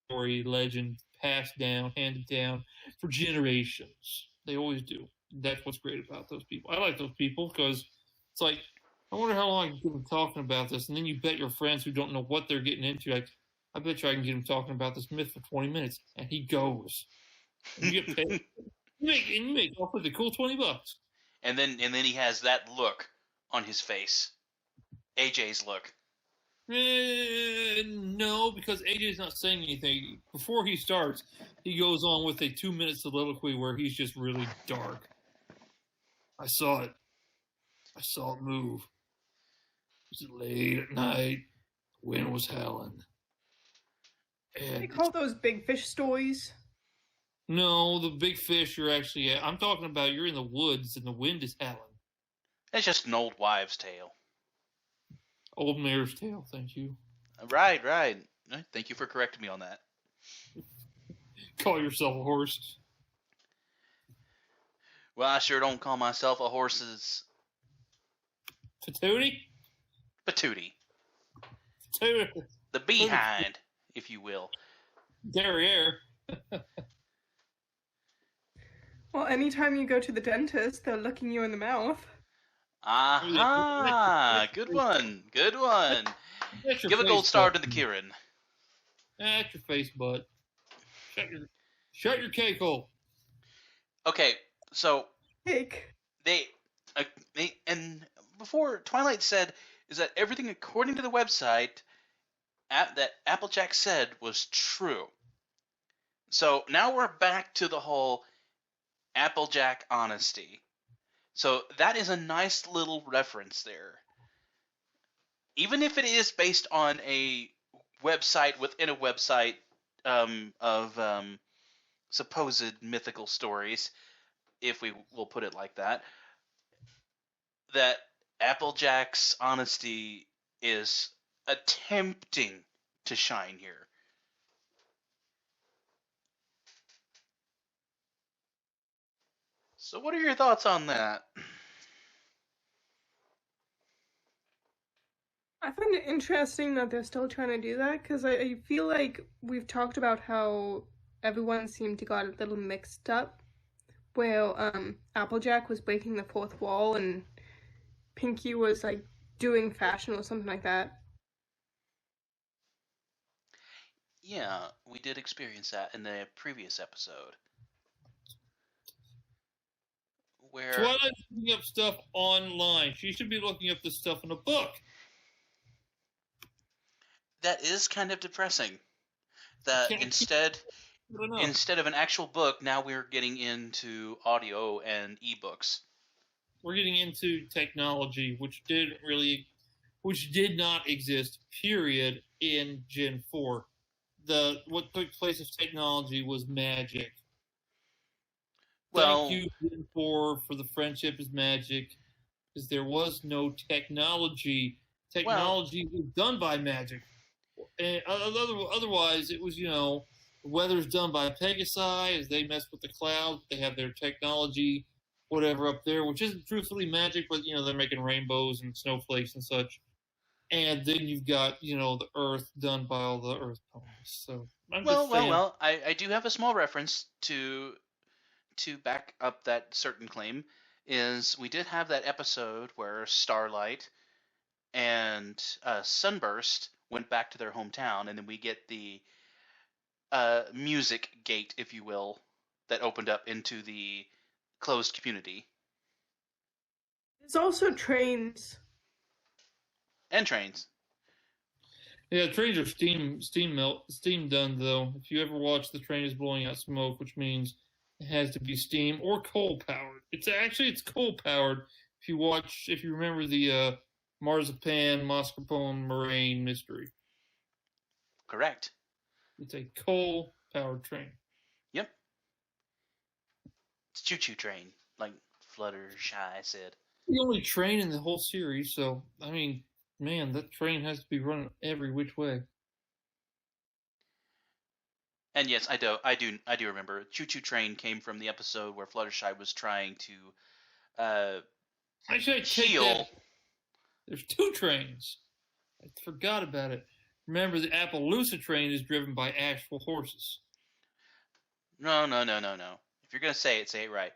Speaker 3: story, legend passed down, handed down for generations. They always do. That's what's great about those people. I like those people because it's like, I wonder how long I can get them talking about this, and then you bet your friends who don't know what they're getting into, like, I bet you I can get him talking about this myth for 20 minutes, and he goes. And you get paid. you make off with a cool $20.
Speaker 1: And then he has that look on his face. AJ's look.
Speaker 3: No, because AJ's not saying anything. Before he starts, he goes on with a 2-minute soliloquy where he's just really dark. I saw it. I saw it move. It was late at night. The wind was howling.
Speaker 2: They call those big fish stories.
Speaker 3: No, the big fish you're actually at. I'm talking about you're in the woods and the wind is howling.
Speaker 1: That's just an old wives' tale.
Speaker 3: Old mare's tale, thank you.
Speaker 1: Right. Thank you for correcting me on that.
Speaker 3: Call yourself a horse.
Speaker 1: Well, I sure don't call myself a horse's...
Speaker 3: Patootie?
Speaker 1: Patootie.
Speaker 3: Patootie.
Speaker 1: The behind, if you will.
Speaker 3: Derriere.
Speaker 2: Well, anytime you go to the dentist, they're looking you in the mouth.
Speaker 1: Aha! Good one. Give a gold star to the Kieran.
Speaker 3: That's your face, bud. Shut your cake hole.
Speaker 1: Okay, so
Speaker 2: Cake.
Speaker 1: they and before Twilight said is that everything according to the website that Applejack said was true. So now we're back to the whole Applejack honesty. So that is a nice little reference there. Even if it is based on a website within a website of supposed mythical stories, if we will put it like that, that Applejack's honesty is attempting to shine here. So what are your thoughts on that?
Speaker 2: I find it interesting that they're still trying to do that, because I feel like we've talked about how everyone seemed to got a little mixed up, where Applejack was breaking the fourth wall and Pinky was like doing fashion or something like that.
Speaker 1: Yeah, we did experience that in the previous episode. Where
Speaker 3: Twilight's looking up stuff online. She should be looking up this stuff in a book.
Speaker 1: that is kind of depressing. That instead of an actual book, now we're getting into audio and ebooks.
Speaker 3: We're getting into technology, which did not exist, period, in Gen 4. What took place of technology was magic.
Speaker 1: Well,
Speaker 3: Thank you, Gen 4, for the friendship is magic, because there was no technology. Technology was done by magic. And otherwise, it was, the weather's done by Pegasi, as they mess with the clouds. They have their technology, whatever, up there, which isn't truthfully magic, but, they're making rainbows and snowflakes and such. And then you've got, the Earth done by all the Earth ponies. So,
Speaker 1: well, I do have a small reference to back up that certain claim. Is we did have that episode where Starlight and Sunburst went back to their hometown, and then we get the music gate, if you will, that opened up into the closed community.
Speaker 2: There's also trains.
Speaker 1: And trains.
Speaker 3: Yeah, trains are steam done though. If you ever watch, the train is blowing out smoke, which means it has to be steam or coal powered. It's coal powered. If you remember the marzipan mascarpone meringue mystery,
Speaker 1: Correct.
Speaker 3: it's a coal powered train.
Speaker 1: Yep. It's choo-choo train, like Fluttershy said.
Speaker 3: The only train in the whole series, so I mean, man, that train has to be running every which way.
Speaker 1: And yes, I do remember. Choo-choo train came from the episode where Fluttershy was trying to
Speaker 3: Actually, I take
Speaker 1: heal.
Speaker 3: that. There's 2 trains. I forgot about it. Remember, the Appaloosa train is driven by actual horses.
Speaker 1: No. If you're gonna say it right.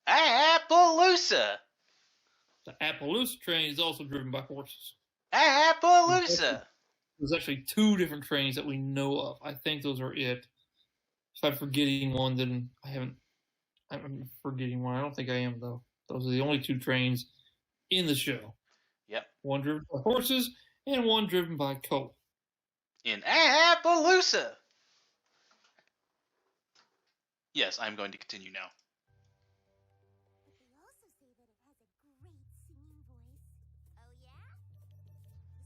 Speaker 1: Appaloosa.
Speaker 3: The Appaloosa train is also driven by horses.
Speaker 1: Appaloosa.
Speaker 3: There's actually 2 different trains that we know of. I think those are it. If I'm forgetting one, then I'm forgetting one. I don't think I am, though. Those are the only 2 trains in the show.
Speaker 1: Yep.
Speaker 3: One driven by horses and one driven by coal.
Speaker 1: In Appaloosa. Yes, I'm going to continue now.
Speaker 5: But they also say that it has a great singing voice. Oh yeah?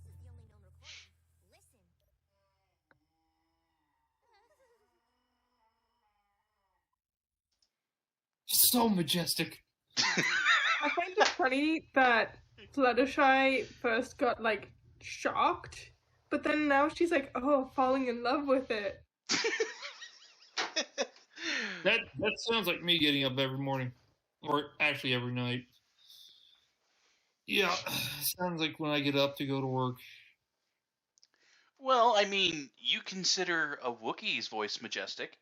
Speaker 5: This is the only known recording. Listen.
Speaker 3: So majestic.
Speaker 2: I find it funny that Fluttershy first got like shocked, but then now she's like, oh, falling in love with it.
Speaker 3: That sounds like me getting up every morning, or actually every night. Yeah, sounds like when I get up to go to work.
Speaker 1: Well, I mean, you consider a Wookiee's voice majestic.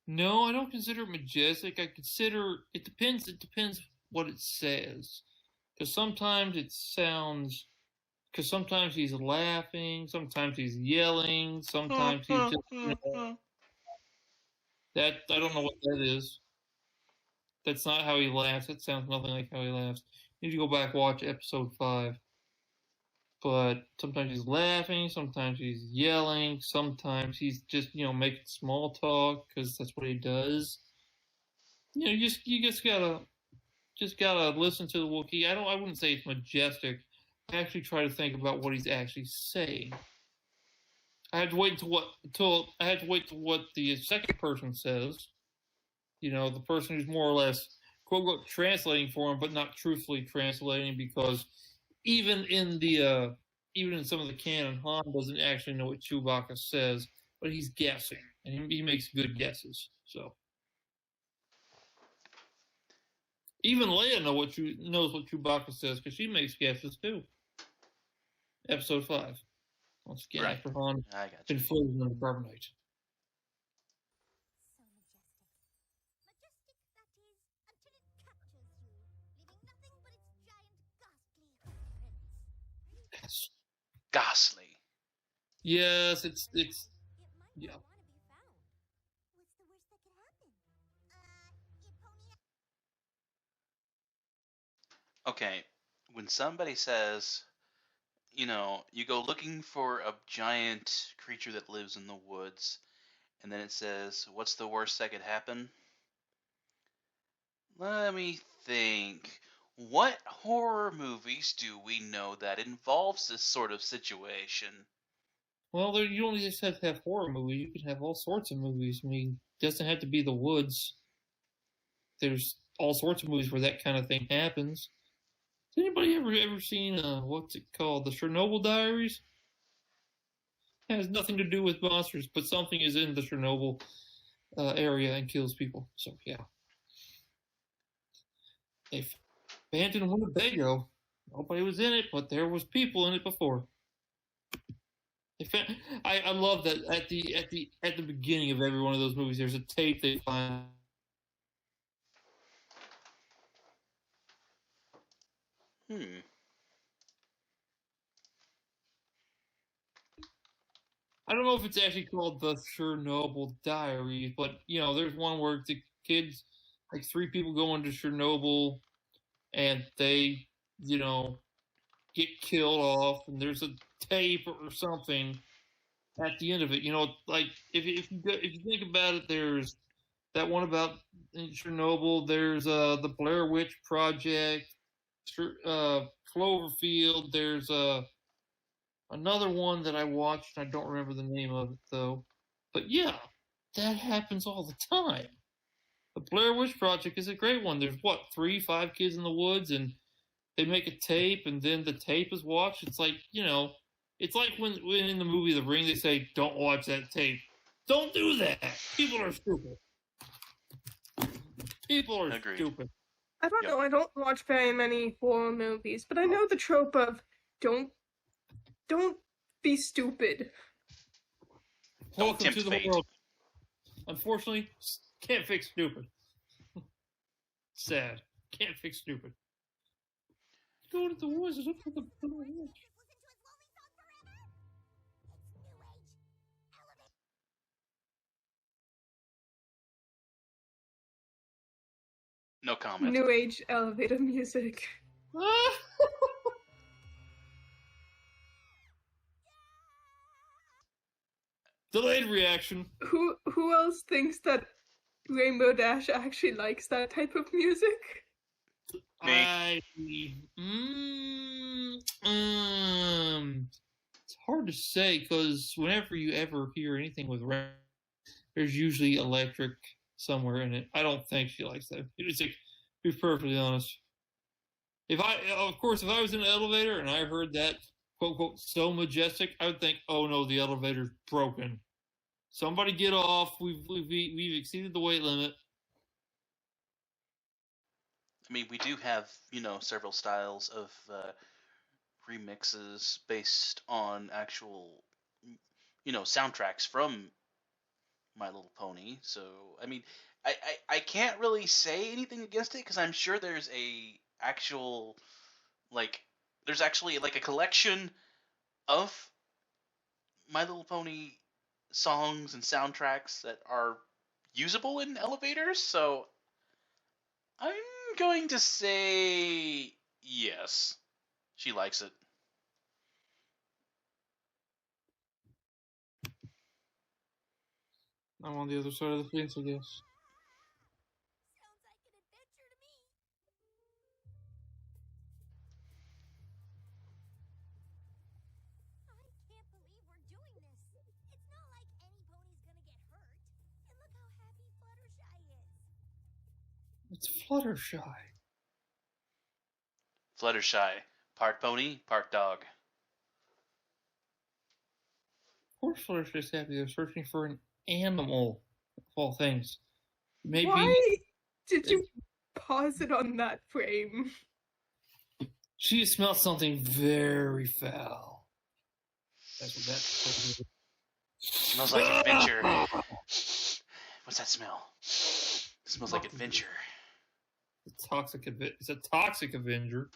Speaker 3: No, I don't consider it majestic. I consider it depends. It depends what it says, because sometimes it sounds. Because sometimes he's laughing, sometimes he's yelling, sometimes he's just. That I don't know what that is. That's not how he laughs. It sounds nothing like how he laughs. You need to go back watch episode 5. But sometimes he's laughing, sometimes he's yelling, sometimes he's just making small talk because that's what he does. You just gotta listen to the Wookiee. I wouldn't say it's majestic. I actually try to think about what he's actually saying. I had to wait to what the second person says. The person who's more or less quote unquote translating for him, but not truthfully translating, because even in some of the canon, Han doesn't actually know what Chewbacca says, but he's guessing, and he makes good guesses. So even Leia knows what Chewbacca says because she makes guesses too. Episode 5. Once again,
Speaker 1: Right.
Speaker 3: after Han
Speaker 1: I got
Speaker 3: been
Speaker 1: you.
Speaker 3: floating on the carbonite.
Speaker 5: So majestic. Majestic, that is, until it captures you, leaving nothing but its giant, ghastly footprints.
Speaker 1: Ghastly.
Speaker 3: Yes, it's
Speaker 5: It might
Speaker 3: yeah.
Speaker 5: not want to be found. What's the worst that could happen? If Pony...
Speaker 1: Okay, when somebody says, you go looking for a giant creature that lives in the woods, and then it says, what's the worst that could happen? Let me think. What horror movies do we know that involves this sort of situation?
Speaker 3: Well, you don't just have to have horror movies. You can have all sorts of movies. I mean, it doesn't have to be the woods. There's all sorts of movies where that kind of thing happens. Has anybody ever seen what's it called? The Chernobyl Diaries? It has nothing to do with monsters, but something is in the Chernobyl area and kills people. So yeah, they abandoned Winnebago. Nobody was in it, but there was people in it before. I love that at the beginning of every one of those movies, there's a tape they find. I don't know if it's actually called the Chernobyl Diaries, but there's one where the kids, like 3 people, go into Chernobyl, and they, get get killed off, and there's a tape or something at the end of it. You know, like if you think about it, there's that one about Chernobyl. There's the Blair Witch Project, Cloverfield. There's another one that I watched. I don't remember the name of it though. But yeah, that happens all the time. The Blair Witch Project is a great one. There's 3-5 kids in the woods, and they make a tape, and then the tape is watched. It's like, it's like when in the movie The Ring they say, don't watch that tape. Don't do that. People are stupid. People are
Speaker 1: Agreed.
Speaker 3: stupid.
Speaker 2: I don't know. I don't watch very many horror movies, but I know the trope of don't be stupid.
Speaker 1: Don't
Speaker 3: Welcome
Speaker 1: tempt
Speaker 3: to the
Speaker 1: fate.
Speaker 3: world. Unfortunately, can't fix stupid. Sad. Can't fix stupid. Go to the woods. Look for the witch.
Speaker 5: Listen to his lonely song forever? It's New Age elevator.
Speaker 1: No comment.
Speaker 2: New Age elevator music.
Speaker 3: Delayed reaction.
Speaker 2: Who else thinks that Rainbow Dash actually likes that type of music?
Speaker 3: It's hard to say because whenever you ever hear anything with rain, there's usually electric somewhere in it. I don't think she likes that. It's like, to be perfectly honest. If I was in an elevator and I heard that quote unquote so majestic, I would think, oh no, the elevator's broken. Somebody get off. We've exceeded the weight limit.
Speaker 1: I mean, we do have, several styles of remixes based on actual, soundtracks from My Little Pony. So, I mean, I can't really say anything against it because I'm sure there's there's actually a collection of My Little Pony songs and soundtracks that are usable in elevators. So, I'm going to say yes. She likes it.
Speaker 3: I'm on the other side of the fence, I guess.
Speaker 5: Sounds like an adventure to me. I can't believe we're doing this. It's not like any pony's gonna get hurt. And look how happy Fluttershy is.
Speaker 3: It's Fluttershy.
Speaker 1: Fluttershy, part pony, part dog.
Speaker 3: Of course Fluttershy's happy. They're searching for an animal, of all things. Maybe.
Speaker 2: Why did you pause it on that frame?
Speaker 3: She smelled something very foul. That's what that
Speaker 1: Smells like adventure. What's that smell? It smells like adventure.
Speaker 3: It's a toxic Avenger.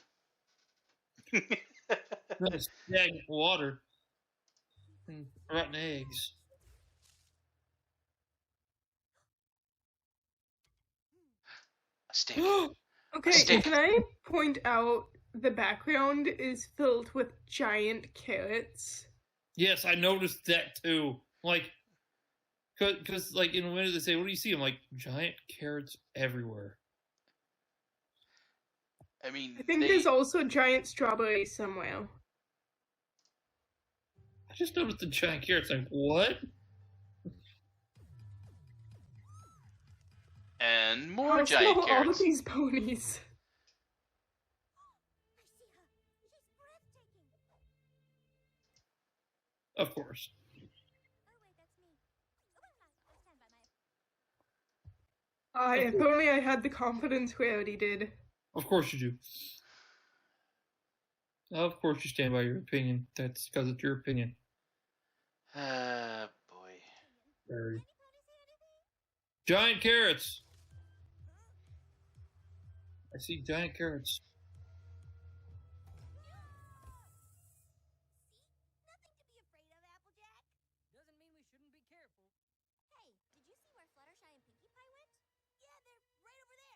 Speaker 3: It's stagnant water and rotten eggs.
Speaker 1: A stick.
Speaker 2: Okay,
Speaker 1: Stick.
Speaker 2: can I point out the background is filled with giant carrots?
Speaker 3: Yes, I noticed that too. Like, because like in a minute they say, "What do you see?" I'm like, giant carrots everywhere.
Speaker 1: I mean,
Speaker 2: I think there's also giant strawberries somewhere.
Speaker 3: I just noticed the giant carrots. Like, what?
Speaker 1: And more
Speaker 2: How
Speaker 1: giant
Speaker 2: small all of
Speaker 1: carrots.
Speaker 2: these ponies?
Speaker 5: I see her. She's breathtaking.
Speaker 3: Of course.
Speaker 5: Oh wait, that's me. Oh, I stand by my.
Speaker 2: If only I had the confidence we already did.
Speaker 3: Of course you do. Of course you stand by your opinion. That's because it's your opinion.
Speaker 1: Boy.
Speaker 3: Very. Giant carrots. I see giant carrots.
Speaker 5: Nothing to be afraid of, Applejack.
Speaker 4: Doesn't mean we shouldn't be careful.
Speaker 5: Hey, did you see where Fluttershy and Pinkie Pie went? Yeah, they're right over there.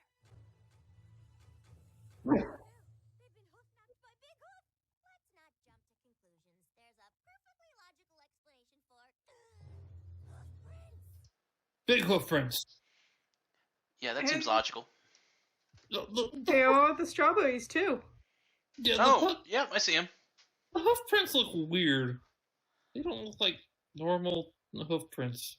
Speaker 5: They've been hoof-napped by Big Hoof. What?
Speaker 3: Big hoof prints.
Speaker 1: Yeah, that seems logical.
Speaker 2: They are the strawberries too.
Speaker 3: Yeah,
Speaker 1: yeah, I see him.
Speaker 3: The hoof prints look weird. They don't look like normal hoof prints.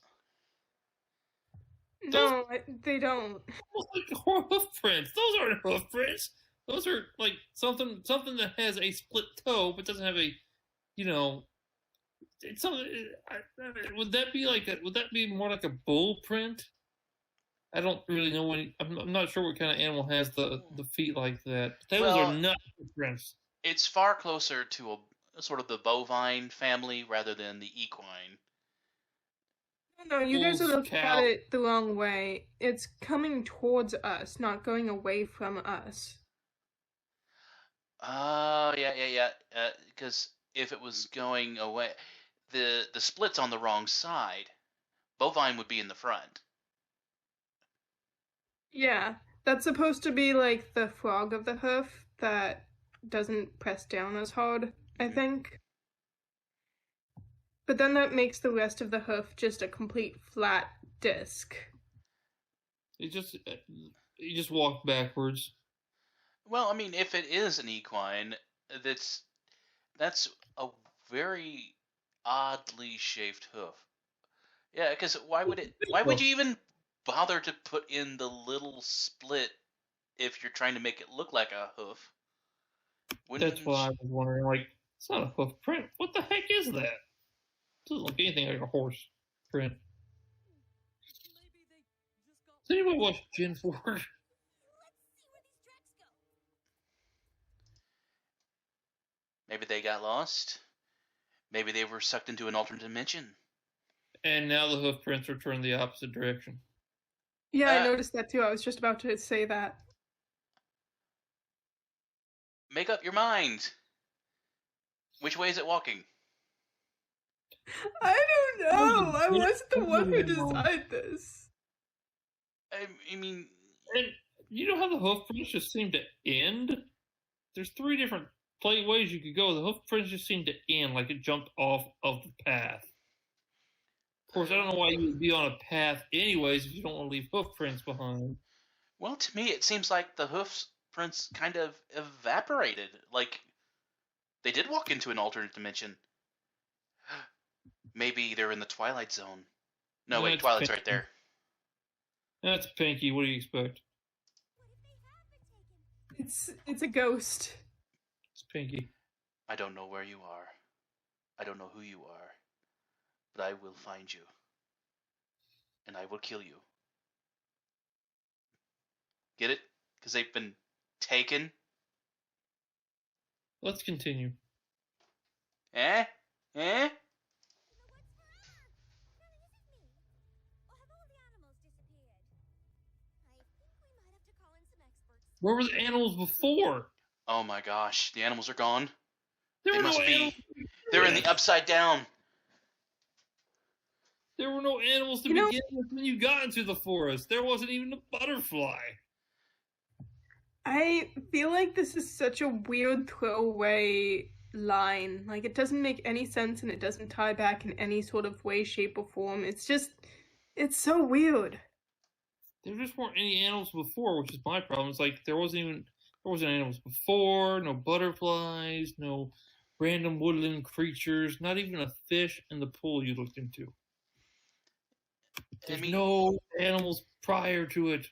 Speaker 2: No, they don't.
Speaker 3: Almost like hoof prints. Those aren't hoof prints. Those are like something that has a split toe but doesn't have a, it's something. Would that be more like a bull print? I don't really know I'm not sure what kind of animal has the feet like that. Those are not hoof prints.
Speaker 1: It's far closer to a sort of the bovine family rather than the equine.
Speaker 2: No, you guys are looking at it the wrong way. It's coming towards us, not going away from us.
Speaker 1: Yeah. Because if it was going away, the split's on the wrong side. Bovine would be in the front.
Speaker 2: Yeah, that's supposed to be like the frog of the hoof that doesn't press down as hard, I think. But then that makes the rest of the hoof just a complete flat disc.
Speaker 3: You just walk backwards.
Speaker 1: Well, I mean, if it is an equine, that's a very oddly shaped hoof. Yeah, because why would you even bother to put in the little split if you're trying to make it look like a hoof?
Speaker 3: That's why I was wondering, like, it's not a hoof print. What the heck is that? It doesn't look anything like a horse print. Does anyone watch Gen 4?
Speaker 5: Let's see where these tracks go.
Speaker 1: Maybe they got lost. Maybe they were sucked into an alternate dimension.
Speaker 3: And now the hoof prints are turned the opposite direction.
Speaker 2: Yeah, I noticed that too. I was just about to say that.
Speaker 1: Make up your mind. Which way is it walking?
Speaker 2: I don't know. I wasn't the one who decided this.
Speaker 1: I mean...
Speaker 3: And you know how the hoof prints just seem to end? There's 3 different ways you could go. The hoof prints just seem to end, like it jumped off of the path. Of course, I don't know why you would be on a path anyways if you don't want to leave hoof prints behind.
Speaker 1: Well, to me, it seems like the hoof prints kind of evaporated. Like, they did walk into an alternate dimension. Maybe they're in the Twilight Zone. No, wait, Twilight's right there.
Speaker 3: That's Pinky. What do you expect?
Speaker 2: It's a ghost.
Speaker 3: It's Pinky.
Speaker 1: I don't know where you are. I don't know who you are. But I will find you. And I will kill you. Get it? Because they've been taken?
Speaker 3: Let's continue.
Speaker 1: Eh?
Speaker 3: Where were the animals before?
Speaker 1: Oh my gosh, the animals are gone.
Speaker 3: There were no animals.
Speaker 1: They're in the upside down.
Speaker 3: There were no animals to begin with when you got into the forest. There wasn't even a butterfly.
Speaker 2: I feel like this is such a weird throwaway line. Like, it doesn't make any sense and it doesn't tie back in any sort of way, shape, or form. It's so weird.
Speaker 3: There just weren't any animals before, which is my problem. It's like there wasn't animals before, no butterflies, no random woodland creatures, not even a fish in the pool you looked into. There's no animals prior to it.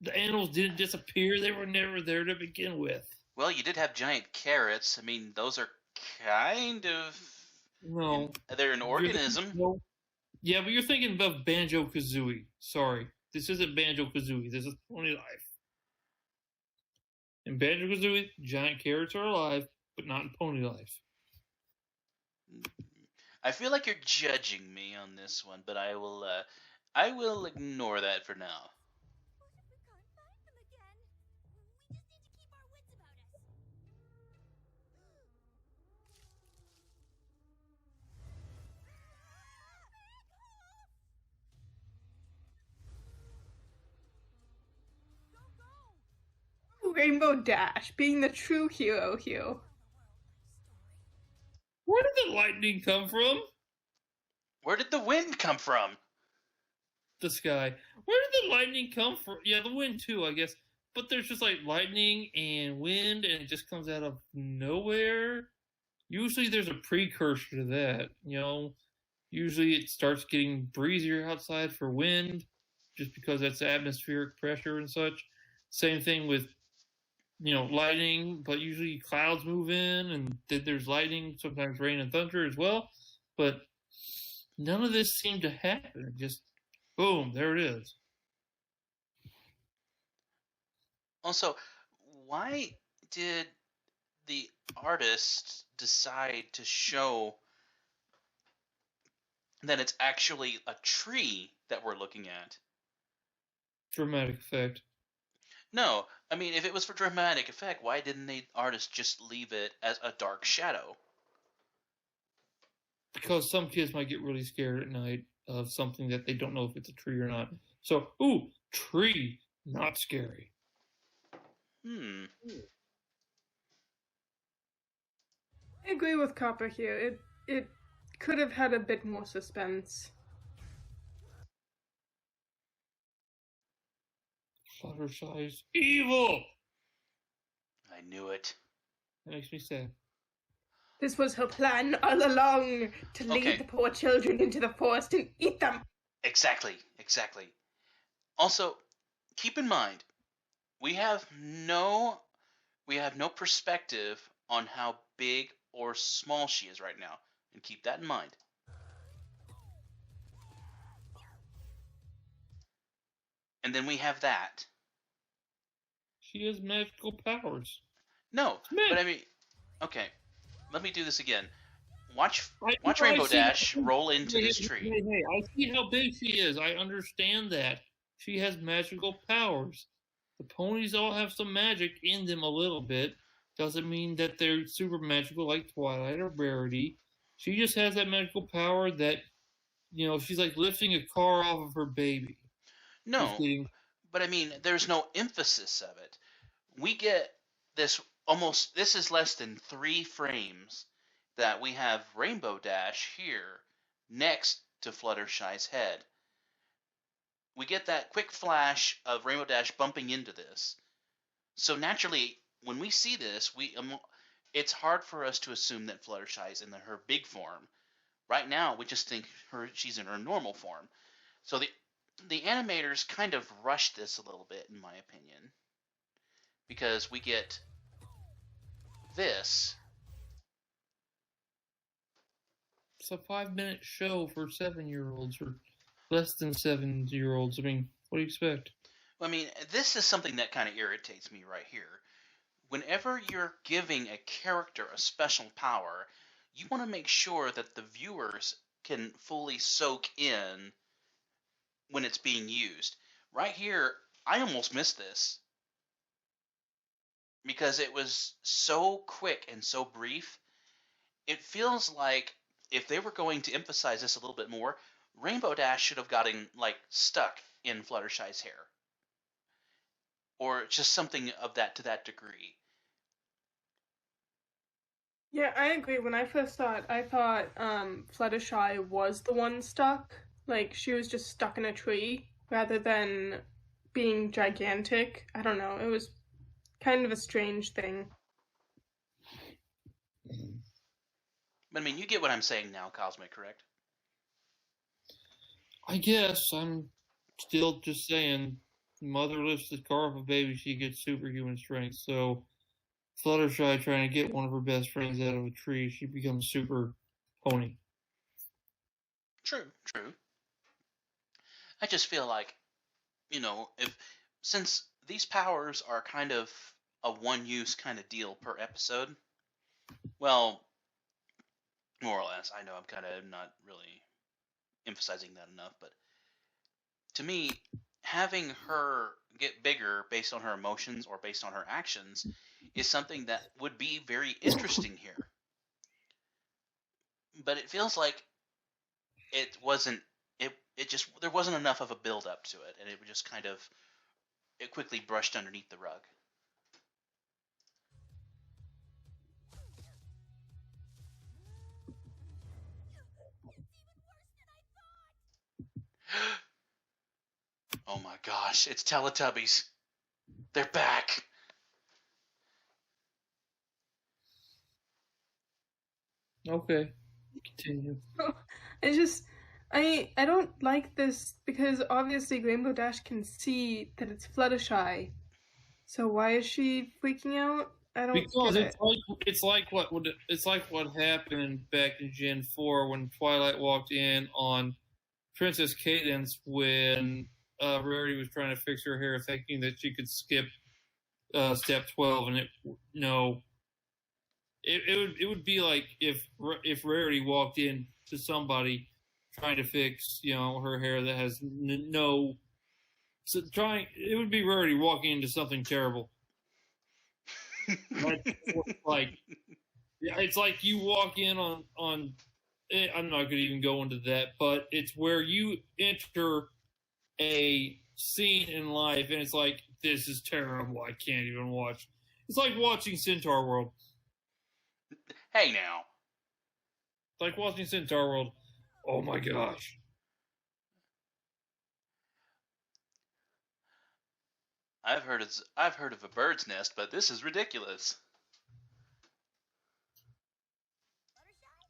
Speaker 3: The animals didn't disappear. They were never there to begin with.
Speaker 1: Well, you did have giant carrots. I mean, those are kind of...
Speaker 3: No.
Speaker 1: They're an organism.
Speaker 3: No. Yeah, but you're thinking of Banjo-Kazooie. Sorry. This isn't Banjo-Kazooie. This is Pony Life. In Banjo-Kazooie, giant carrots are alive, but not in Pony Life.
Speaker 1: I feel like you're judging me on this one, but I will ignore that for now.
Speaker 5: What if we can't find them again? We just need to keep our wits about us.
Speaker 2: Rainbow Dash, being the true hero here.
Speaker 3: Where did the lightning come from?
Speaker 1: Where did the wind come from?
Speaker 3: The sky. Where did the lightning come from? Yeah, the wind too, I guess. But there's just like lightning and wind, and it just comes out of nowhere. Usually there's a precursor to that, you know. Usually it starts getting breezier outside for wind, just because that's atmospheric pressure and such. Same thing with, lightning, but usually clouds move in, and then there's lightning, sometimes rain and thunder as well. But none of this seemed to happen. It just, boom, there it is.
Speaker 1: Also, why did the artist decide to show that it's actually a tree that we're looking at?
Speaker 3: Dramatic effect.
Speaker 1: No, I mean, if it was for dramatic effect, why didn't the artist just leave it as a dark shadow?
Speaker 3: Because some kids might get really scared at night of something that they don't know if it's a tree or not. So, ooh, tree, not scary.
Speaker 2: I agree with Copper here. It could have had a bit more suspense.
Speaker 3: Fluttershy's evil!
Speaker 1: I knew it.
Speaker 3: That makes me sad.
Speaker 2: This was her plan all along, to lead
Speaker 1: Okay.
Speaker 2: the poor children into the forest and eat them.
Speaker 1: Exactly. Also, keep in mind, we have no perspective on how big or small she is right now, and keep that in mind. And then we have that.
Speaker 3: She has magical powers.
Speaker 1: No,
Speaker 3: Man.
Speaker 1: but I mean, okay, let me do this again. Watch
Speaker 3: I
Speaker 1: Rainbow
Speaker 3: see-
Speaker 1: Dash roll into this tree.
Speaker 3: Hey, I see how big she is. I understand that. She has magical powers. The ponies all have some magic in them a little bit. Doesn't mean that they're super magical like Twilight or Rarity. She just has that magical power that, she's like lifting a car off of her baby.
Speaker 1: No,
Speaker 3: Just leading-
Speaker 1: but I mean, there's no emphasis of it. We get this this is less than 3 frames that we have Rainbow Dash here next to Fluttershy's head. We get that quick flash of Rainbow Dash bumping into this. So naturally, when we see this, it's hard for us to assume that Fluttershy is in her big form. Right now, we just think she's in her normal form. So the animators kind of rushed this a little bit, in my opinion, because we get this.
Speaker 3: It's a 5-minute show for 7-year-olds or less than 7-year-olds. I mean, what do you expect?
Speaker 1: I mean, this is something that kind of irritates me right here. Whenever you're giving a character a special power, you want to make sure that the viewers can fully soak in when it's being used. Right here, I almost missed this because it was so quick and so brief. It feels like if they were going to emphasize this a little bit more, Rainbow Dash should have gotten stuck in Fluttershy's hair, or just something of that to that degree.
Speaker 2: Yeah, I agree. When I first saw it, I thought Fluttershy was the one stuck. Like, she was just stuck in a tree rather than being gigantic. I don't know. It was kind of a strange thing.
Speaker 1: But I mean, you get what I'm saying now, Cosmic, correct?
Speaker 3: I guess I'm still just saying, mother lifts the car of a baby, she gets superhuman strength. So Fluttershy trying to get one of her best friends out of a tree, she becomes super pony.
Speaker 1: True. I just feel like, since these powers are kind of a one-use kind of deal per episode, well, more or less. I know I'm kind of not really emphasizing that enough, but to me, having her get bigger based on her emotions or based on her actions is something that would be very interesting here. But it feels like it wasn't. It just there wasn't enough of a build up to it, and it just kind of it quickly brushed underneath the rug.
Speaker 5: It's even worse than I
Speaker 1: gosh, it's Teletubbies. They're back.
Speaker 3: Okay, continue.
Speaker 2: I don't like this because obviously Rainbow Dash can see that it's Fluttershy. So why is she freaking out? I don't
Speaker 3: Because
Speaker 2: get it.
Speaker 3: it's like what happened back in Gen 4 when Twilight walked in on Princess Cadence when Rarity was trying to fix her hair, thinking that she could skip step 12, and it would be like if Rarity walked in to somebody trying to fix her hair that has it would be Rarity walking into something terrible. It's like you walk in on I'm not going to even go into that, but it's where you enter a scene in life and it's like, this is terrible, I can't even watch. It's like watching Centaur World.
Speaker 1: Hey now.
Speaker 3: It's like watching Centaur World. Oh my gosh.
Speaker 1: I've heard of a bird's nest, but this is ridiculous.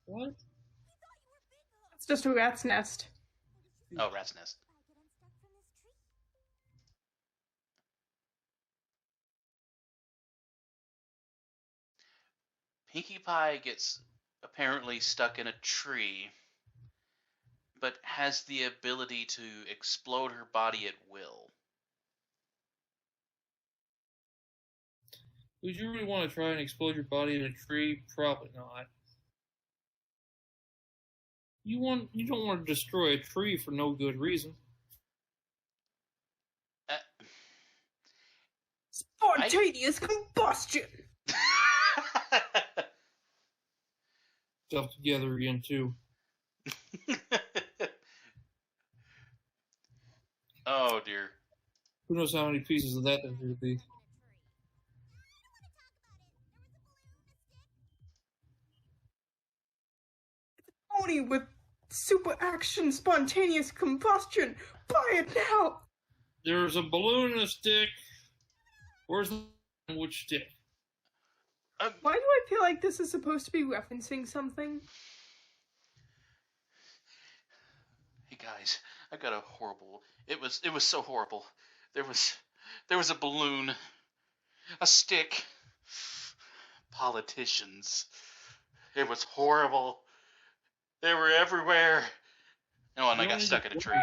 Speaker 3: What?
Speaker 2: It's just a rat's nest.
Speaker 1: Oh, rat's nest. Pinkie Pie gets apparently stuck in a tree, but has the ability to explode her body at will.
Speaker 3: Would you really want to try and explode your body in a tree? Probably not. You don't want to destroy a tree for no good reason.
Speaker 2: Spontaneous combustion!
Speaker 3: Stuff together again, too.
Speaker 1: Oh, dear.
Speaker 3: Who knows how many pieces of that there could be.
Speaker 2: Pony with super action spontaneous combustion! Buy it now!
Speaker 3: There's a balloon and a stick. Where's the which stick?
Speaker 2: Why do I feel like this is supposed to be referencing something?
Speaker 1: Hey guys, I got a horrible. It was so horrible. There was a balloon, a stick, politicians. It was horrible. They were everywhere. Oh, and I got stuck in a tree.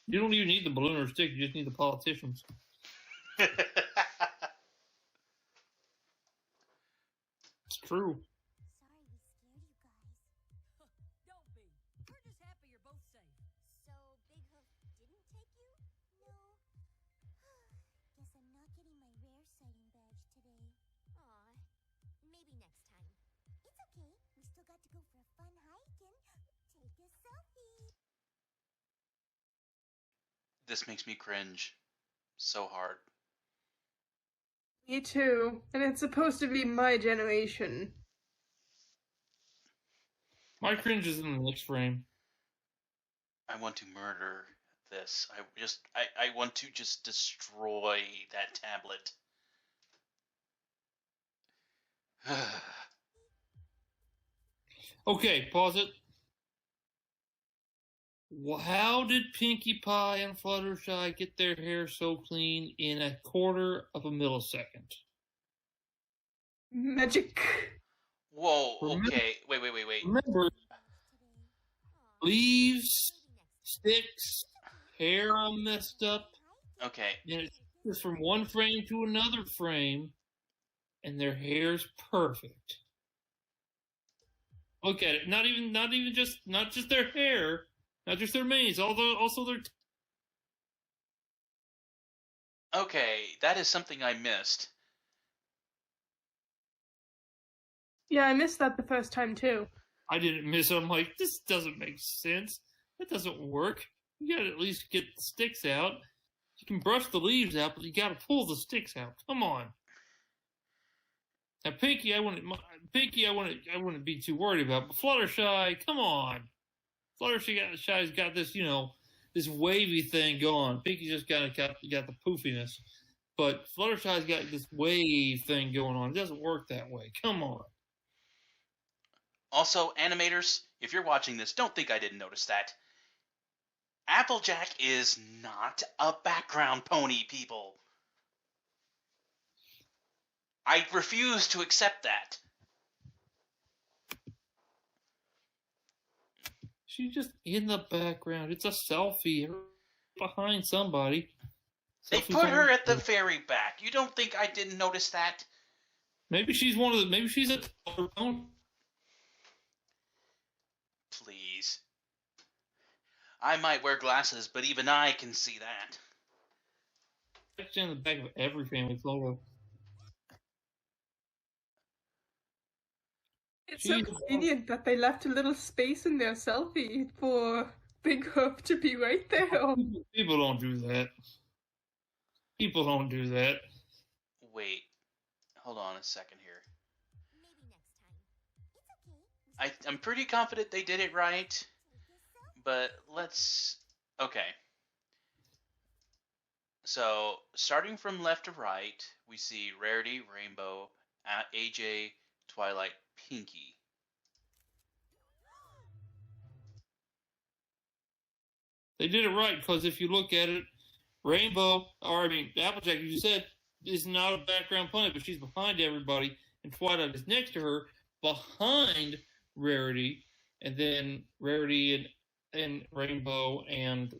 Speaker 3: You don't even need the balloon or stick. You just need the politicians. It's true.
Speaker 4: Don't be. We're just happy you're both safe.
Speaker 5: So, Big Hoof didn't take you? No. Guess I'm not getting my rare sighting badge today. Aw. Maybe next time. It's okay. We still got to go for a fun hike and take a selfie.
Speaker 1: This makes me cringe so hard.
Speaker 2: Me too. And it's supposed to be my generation.
Speaker 3: My cringe is in the next frame.
Speaker 1: I want to murder this. I want to just destroy that tablet.
Speaker 3: Okay, pause it. How did Pinkie Pie and Fluttershy get their hair so clean in a quarter of a millisecond?
Speaker 2: Magic.
Speaker 1: Whoa, okay. Wait.
Speaker 3: Remember, leaves, sticks, hair all messed up,
Speaker 1: Okay.
Speaker 3: and it's just from one frame to another frame, and their hair's perfect. Look at it. Not just their hair, not just their manes, also their.
Speaker 1: Okay, that is something I missed.
Speaker 2: Yeah, I missed that the first time too.
Speaker 3: I didn't miss it. I'm like, this doesn't make sense. That doesn't work. You gotta at least get the sticks out. You can brush the leaves out, but you gotta pull the sticks out. Come on. Now, Pinkie, I wouldn't be too worried about. But Fluttershy, come on. Fluttershy's got this, this wavy thing going. Pinky just got the poofiness. But Fluttershy's got this wave thing going on. It doesn't work that way. Come on.
Speaker 1: Also, animators, if you're watching this, don't think I didn't notice that. Applejack is not a background pony, people. I refuse to accept that.
Speaker 3: She's just in the background. It's a selfie behind somebody.
Speaker 1: They put her at the very back. You don't think I didn't notice that?
Speaker 3: Maybe she's maybe she's a pony.
Speaker 1: Please. I might wear glasses, but even I can see that.
Speaker 3: It's in the back of every family photo.
Speaker 2: It's so convenient that they left a little space in their selfie for Big Hoof to be right there.
Speaker 3: People don't do that. People don't do that.
Speaker 1: Wait. Hold on a second here.
Speaker 5: Maybe next time. It's okay.
Speaker 1: I'm pretty confident they did it right, but let's... Okay. So, starting from left to right, we see Rarity, Rainbow, AJ, Twilight, Pinky.
Speaker 3: They did it right, because if you look at it, Applejack, as you said, is not a background pony, but she's behind everybody, and Twilight is next to her, behind Rarity, and then Rarity and Rainbow and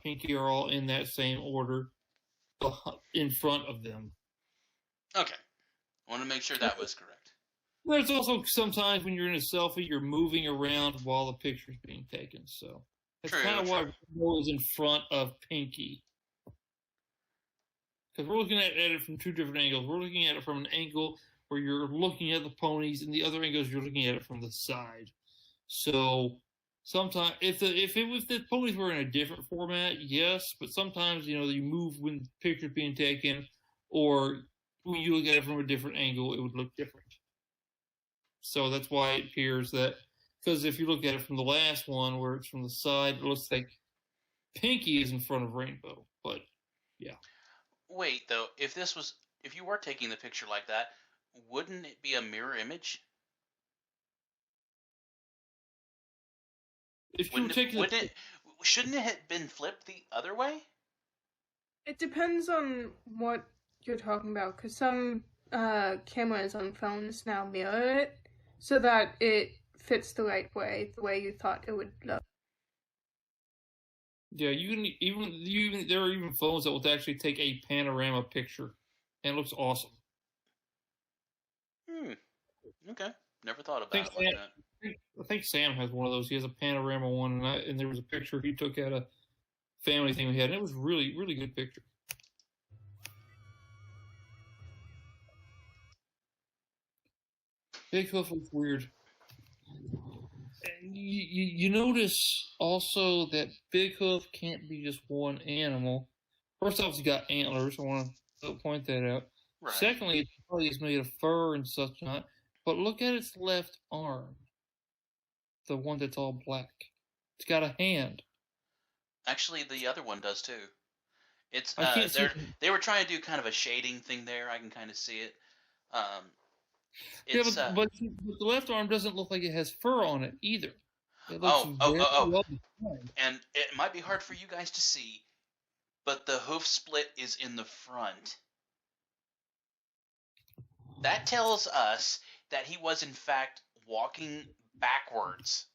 Speaker 3: Pinky are all in that same order, in front of them.
Speaker 1: Okay. I want to make sure that was correct.
Speaker 3: There's also sometimes when you're in a selfie, you're moving around while the picture's being taken, so that's kind of why Rainbow is in front of Pinky. Because we're looking at it from two different angles. We're looking at it from an angle where you're looking at the ponies, and the other angle is you're looking at it from the side. So sometimes, if the ponies were in a different format, yes, but sometimes you move when the picture's being taken, or when you look at it from a different angle, it would look different. So that's why it appears that, because if you look at it from the last one where it's from the side, it looks like Pinky is in front of Rainbow. But yeah.
Speaker 1: Wait, though, if you were taking the picture like that, wouldn't it be a mirror image?
Speaker 3: If you were taking
Speaker 1: shouldn't it have been flipped the other way?
Speaker 2: It depends on what you're talking about, because some cameras on phones now mirror it so that it fits the right way, the way you thought it would look.
Speaker 3: Yeah, you can even there are even phones that will actually take a panorama picture, and it looks awesome.
Speaker 1: Okay, never thought about it like that.
Speaker 3: I think Sam has one of those. He has a panorama one, and there was a picture he took at a family thing we had, and it was really, really good picture. Big Hoof looks weird. And you notice also that Big Hoof can't be just one animal. First off, he's got antlers. I want to point that out.
Speaker 1: Right.
Speaker 3: Secondly, its body is made of fur and such not. But look at its left arm. The one that's all black. It's got a hand.
Speaker 1: Actually, the other one does too. It's
Speaker 3: I can't see
Speaker 1: they were trying to do kind of a shading thing there. I can kind of see it.
Speaker 3: Yeah, but the left arm doesn't look like it has fur on it either. It looks
Speaker 1: And it might be hard for you guys to see, but the hoof split is in the front. That tells us that he was in fact walking backwards.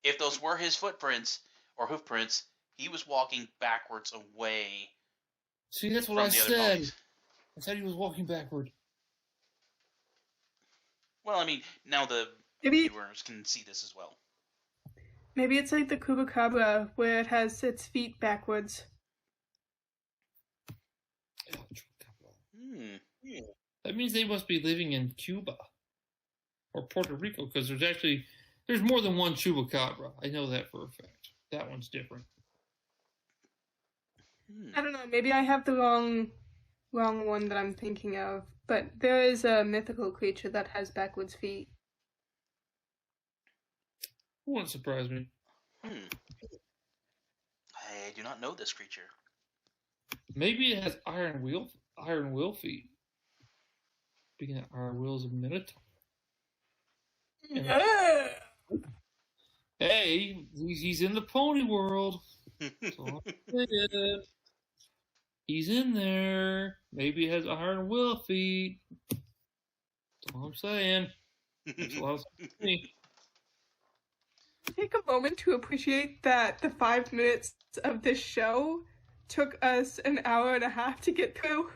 Speaker 1: If those were his footprints or hoof prints, he was walking backwards away.
Speaker 3: See, that's what I said. I said he was walking backward.
Speaker 1: Well, I mean, now the viewers can see this as well.
Speaker 2: Maybe it's like the Chupacabra, where it has its feet backwards.
Speaker 3: That means they must be living in Cuba or Puerto Rico, because there's more than one Chupacabra. I know that for a fact. That one's different.
Speaker 2: I don't know. Maybe I have the wrong one that I'm thinking of. But there is a mythical creature that has backwards feet.
Speaker 3: Wouldn't surprise me.
Speaker 1: I do not know this creature.
Speaker 3: Maybe it has iron will feet. Speaking of iron will is a minotaur.
Speaker 2: Yeah.
Speaker 3: Hey, he's in the pony world. So he's in there. Maybe it has iron will feet. That's all I'm saying. That's what I was saying.
Speaker 2: Take a moment to appreciate that the 5 minutes of this show took us an hour and a half to get through.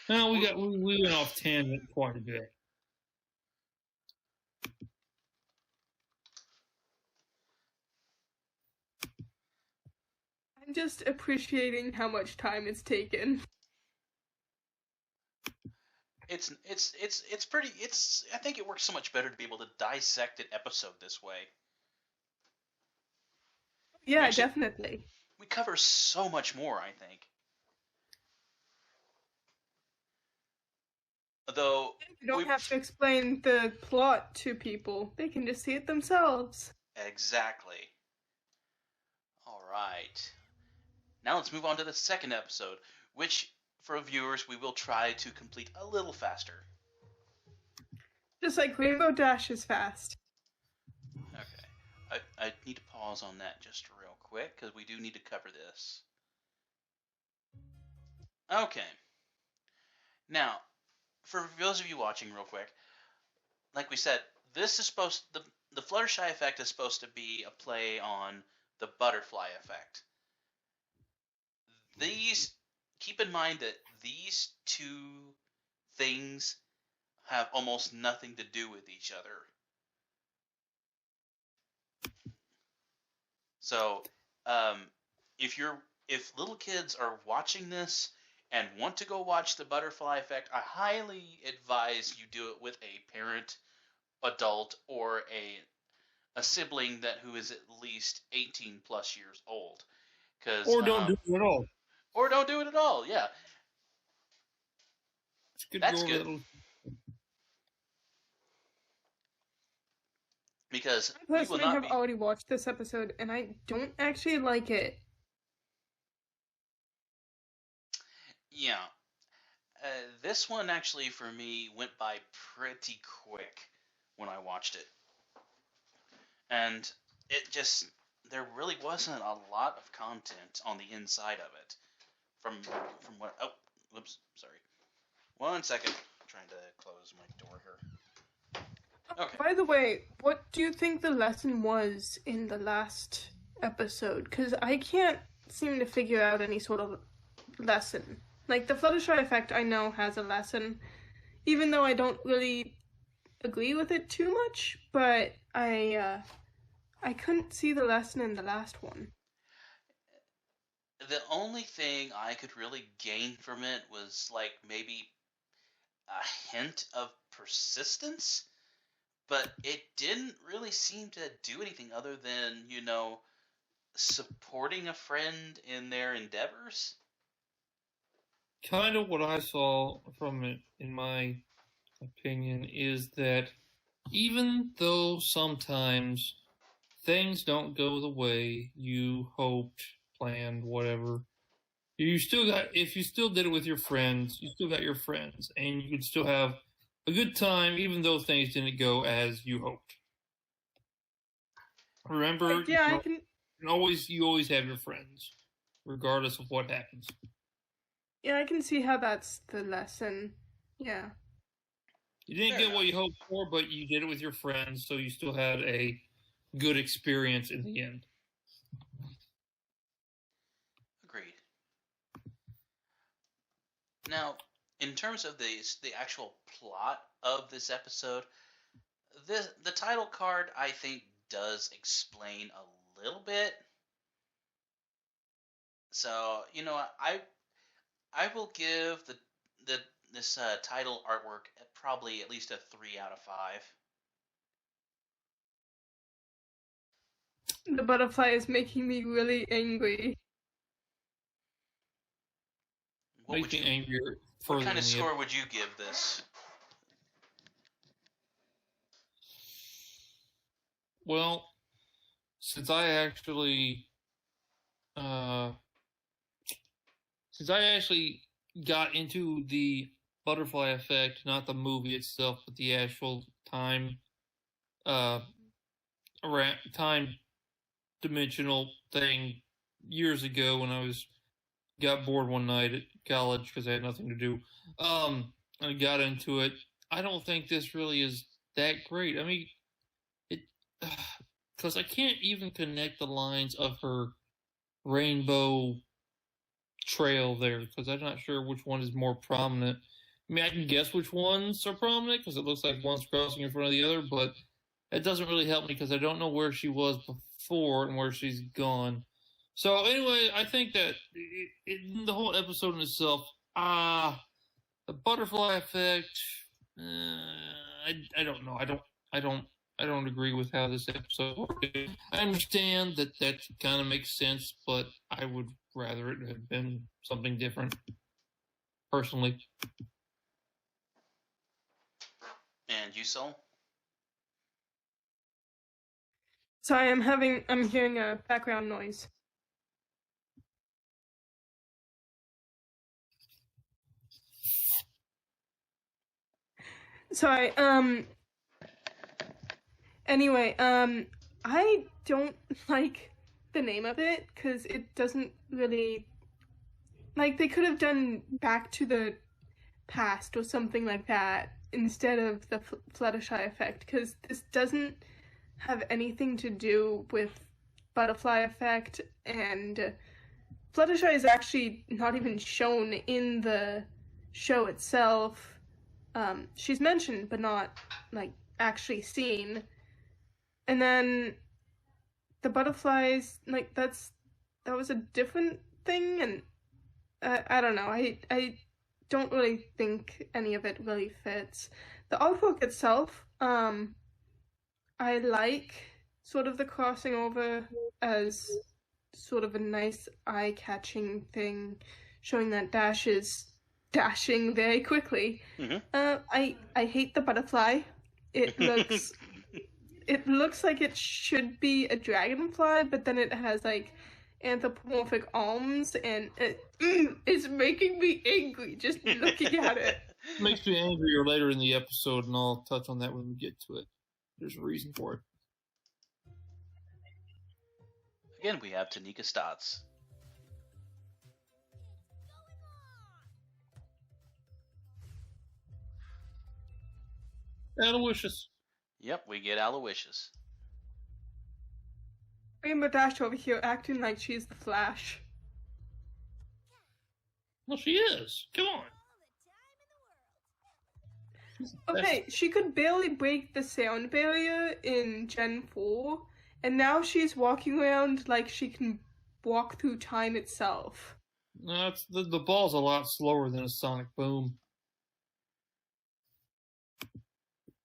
Speaker 3: No, we went off tangent quite a bit.
Speaker 2: I'm just appreciating how much time it's taken.
Speaker 1: It's pretty. I think it works so much better to be able to dissect an episode this way.
Speaker 2: Yeah,
Speaker 1: Actually,
Speaker 2: definitely.
Speaker 1: We cover so much more, I think. Though
Speaker 2: You don't have to explain the plot to people. They can just see it themselves.
Speaker 1: Exactly. All right. Now let's move on to the second episode, which, for viewers, we will try to complete a little faster.
Speaker 2: Just like Rainbow Dash is fast.
Speaker 1: Okay. I need to pause on that just real quick, because we do need to cover this. Okay. Now, for those of you watching real quick, like we said, this is the Fluttershy Effect is supposed to be a play on the butterfly effect. Keep in mind that these two things have almost nothing to do with each other. So, if little kids are watching this and want to go watch the butterfly effect, I highly advise you do it with a parent, adult, or a sibling who is at least 18 plus years old.
Speaker 3: Or don't do it at all.
Speaker 1: Or don't do it at all, yeah.
Speaker 3: It's good
Speaker 1: That's good. Because
Speaker 2: I personally have already watched this episode, and I don't actually like it.
Speaker 1: Yeah. This one actually, for me, went by pretty quick when I watched it. And there really wasn't a lot of content on the inside of it. From what... Oh, whoops, sorry. 1 second. I'm trying to close my door here. Okay.
Speaker 2: By the way, what do you think the lesson was in the last episode? Because I can't seem to figure out any sort of lesson. Like, the Fluttershy Effect, I know, has a lesson, even though I don't really agree with it too much, but I couldn't see the lesson in the last one.
Speaker 1: The only thing I could really gain from it was, like, maybe a hint of persistence, but it didn't really seem to do anything other than, supporting a friend in their endeavors.
Speaker 3: Kind of what I saw from it, in my opinion, is that even though sometimes things don't go the way you hoped, planned, whatever, if you still did it with your friends, you still got your friends, and you could still have a good time, even though things didn't go as you hoped. Remember, you always have your friends, regardless of what happens.
Speaker 2: Yeah, I can see how that's the lesson. Yeah.
Speaker 3: You didn't get what you hoped for, but you did it with your friends, so you still had a good experience in the end.
Speaker 1: Agreed. Now, in terms of the actual plot of this episode, the title card, I think, does explain a little bit. So, I will give this title artwork probably at least a 3 out of 5.
Speaker 2: The butterfly is making me really angry.
Speaker 1: What kind of score would you give this?
Speaker 3: Well, since I actually since I actually got into the Butterfly Effect, not the movie itself, but the actual time dimensional thing years ago when I got bored one night at college because I had nothing to do. I got into it. I don't think this really is that great. I mean, because I can't even connect the lines of her rainbow trail there because I'm not sure which one is more prominent. I mean, I can guess which ones are prominent because it looks like one's crossing in front of the other, but it doesn't really help me because I don't know where she was before and where she's gone. So anyway, I think that the whole episode in itself, the Butterfly Effect, I don't know. I don't agree with how this episode worked. I understand that kind of makes sense, but I would rather it have been something different, personally.
Speaker 1: And you, Sol?
Speaker 2: Sorry, I'm hearing a background noise. Sorry, anyway, I don't like the name of it because it doesn't really, like, they could have done Back to the Past or something like that instead of the Fluttershy Effect, because this doesn't have anything to do with Butterfly Effect, and Fluttershy is actually not even shown in the show itself. She's mentioned, but not, like, actually seen. And then the butterflies, like, that was a different thing, and I don't know. I don't really think any of it really fits. The artwork itself, I like sort of the crossing over as sort of a nice eye-catching thing, showing that Dash is dashing very quickly.
Speaker 1: Mm-hmm.
Speaker 2: I hate the butterfly. It looks like it should be a dragonfly, but then it has like anthropomorphic arms, and it's making me angry just looking at it.
Speaker 3: It makes me angrier later in the episode, and I'll touch on that when we get to it. There's a reason for it.
Speaker 1: Again, we have Tanika Stotts.
Speaker 3: Aloysius.
Speaker 1: Yep, we get Aloysius.
Speaker 2: Rainbow Dash over here acting like she's the Flash.
Speaker 3: Well, she is. Come on.
Speaker 2: Okay, she could barely break the sound barrier in Gen 4, and now she's walking around like she can walk through time itself.
Speaker 3: No, the ball's a lot slower than a sonic boom.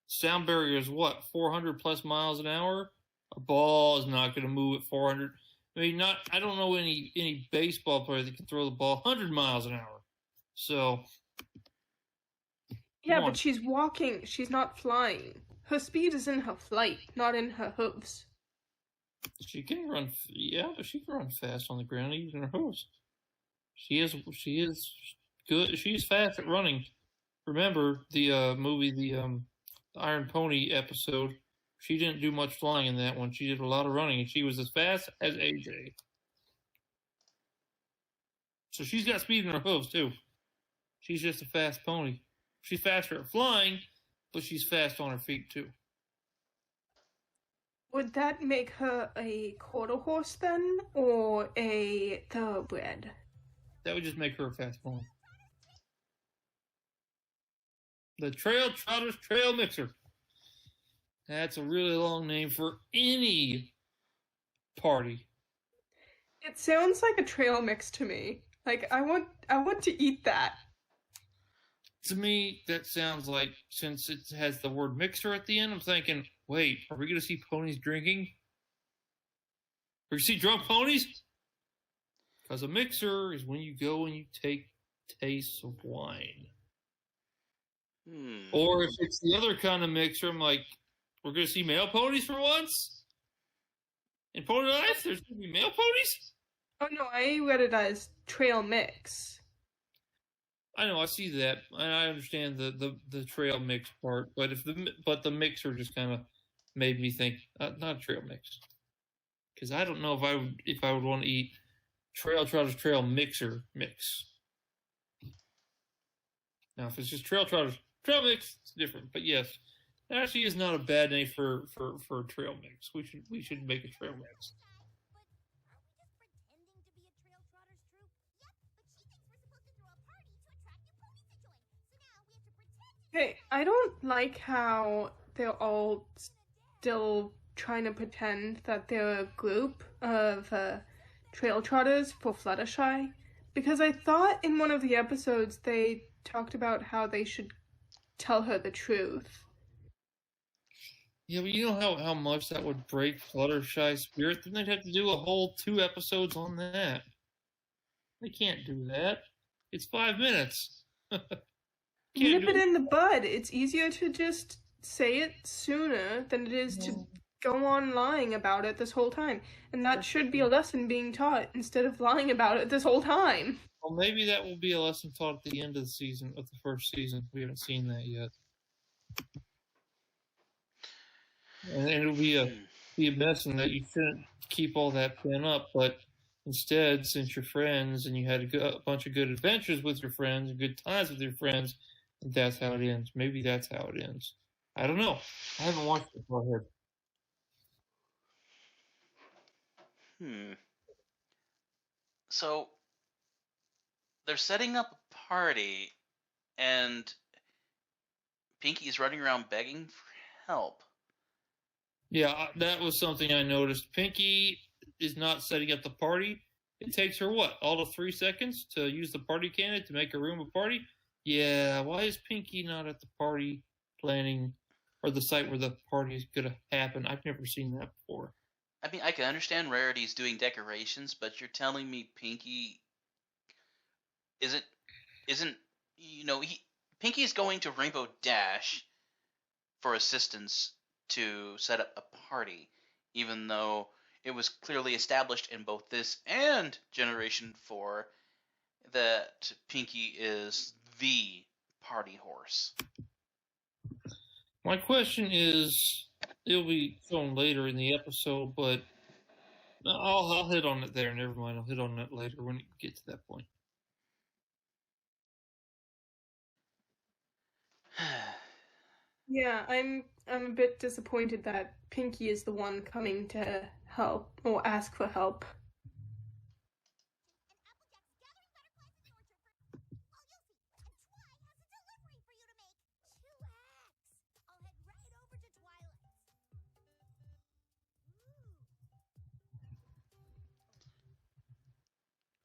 Speaker 3: Sound barrier is what, 400 plus miles an hour? A ball is not going to move at 400. I mean, I don't know any baseball player that can throw the ball 100 miles an hour. So.
Speaker 2: Yeah, but she's walking. She's not flying. Her speed is in her flight, not in her hooves.
Speaker 3: She can run. Yeah, but she can run fast on the ground using her hooves. She is good. She's fast at running. Remember the movie, the Iron Pony episode? She didn't do much flying in that one. She did a lot of running, and she was as fast as AJ. So she's got speed in her hooves too. She's just a fast pony. She's faster at flying, but she's fast on her feet too.
Speaker 2: Would that make her a quarter horse then, or a thoroughbred?
Speaker 3: That would just make her a fast pony. The Trail Trotters Trail Mixer. That's a really long name for any party.
Speaker 2: It sounds like a trail mix to me. Like, I want to eat that.
Speaker 3: To me, that sounds like, since it has the word mixer at the end, I'm thinking, wait, are we going to see ponies drinking? Are we going to see drunk ponies? Because a mixer is when you go and you take tastes of wine. Or if it's the other kind of mixer, I'm like, we're going to see male ponies for once? In pony life, there's going to be male ponies?
Speaker 2: Oh no, I read it as trail mix.
Speaker 3: I know, I see that, and I understand the trail mix part, but the mixer just kind of made me think not trail mix, because I don't know if I would want to eat Trail Trotters trail mixer mix. Now, if it's just Trail Trotters trail mix, it's different. But yes, it actually is not a bad name for a trail mix. We should make a trail mix.
Speaker 2: Hey, I don't like how they're all still trying to pretend that they're a group of trail trotters for Fluttershy, because I thought in one of the episodes they talked about how they should tell her the truth.
Speaker 3: Yeah, but you know how much that would break Fluttershy's spirit? Then they'd have to do a whole 2 episodes on that. They can't do that. It's 5 minutes.
Speaker 2: Nip it in the bud. It's easier to just say it sooner than it is to go on lying about it this whole time. And that should be a lesson being taught instead of lying about it this whole time.
Speaker 3: Well, maybe that will be a lesson taught at the end of the first season. We haven't seen that yet. And it'll be a lesson that you shouldn't keep all that pent up, but instead, since you're friends and you had a bunch of good adventures with your friends and good times with your friends, that's how it ends. Maybe that's how it ends. I don't know. I haven't watched it. Go ahead.
Speaker 1: So they're setting up a party, and Pinky's running around begging for help.
Speaker 3: Yeah, that was something I noticed. Pinky is not setting up the party. It takes her, what, all of 3 seconds to use the party cannon to make a room a party? Yeah, why is Pinky not at the party planning or the site where the party is going to happen? I've never seen that before.
Speaker 1: I mean, I can understand Rarity's doing decorations, but you're telling me Pinky isn't Pinky is going to Rainbow Dash for assistance to set up a party, even though it was clearly established in both this and Generation 4 that Pinky is the party horse.
Speaker 3: My question is, it'll be shown later in the episode, but I'll hit on it there. Never mind, I'll hit on it later when it gets to that point.
Speaker 2: Yeah, I'm a bit disappointed that Pinky is the one coming to help or ask for help.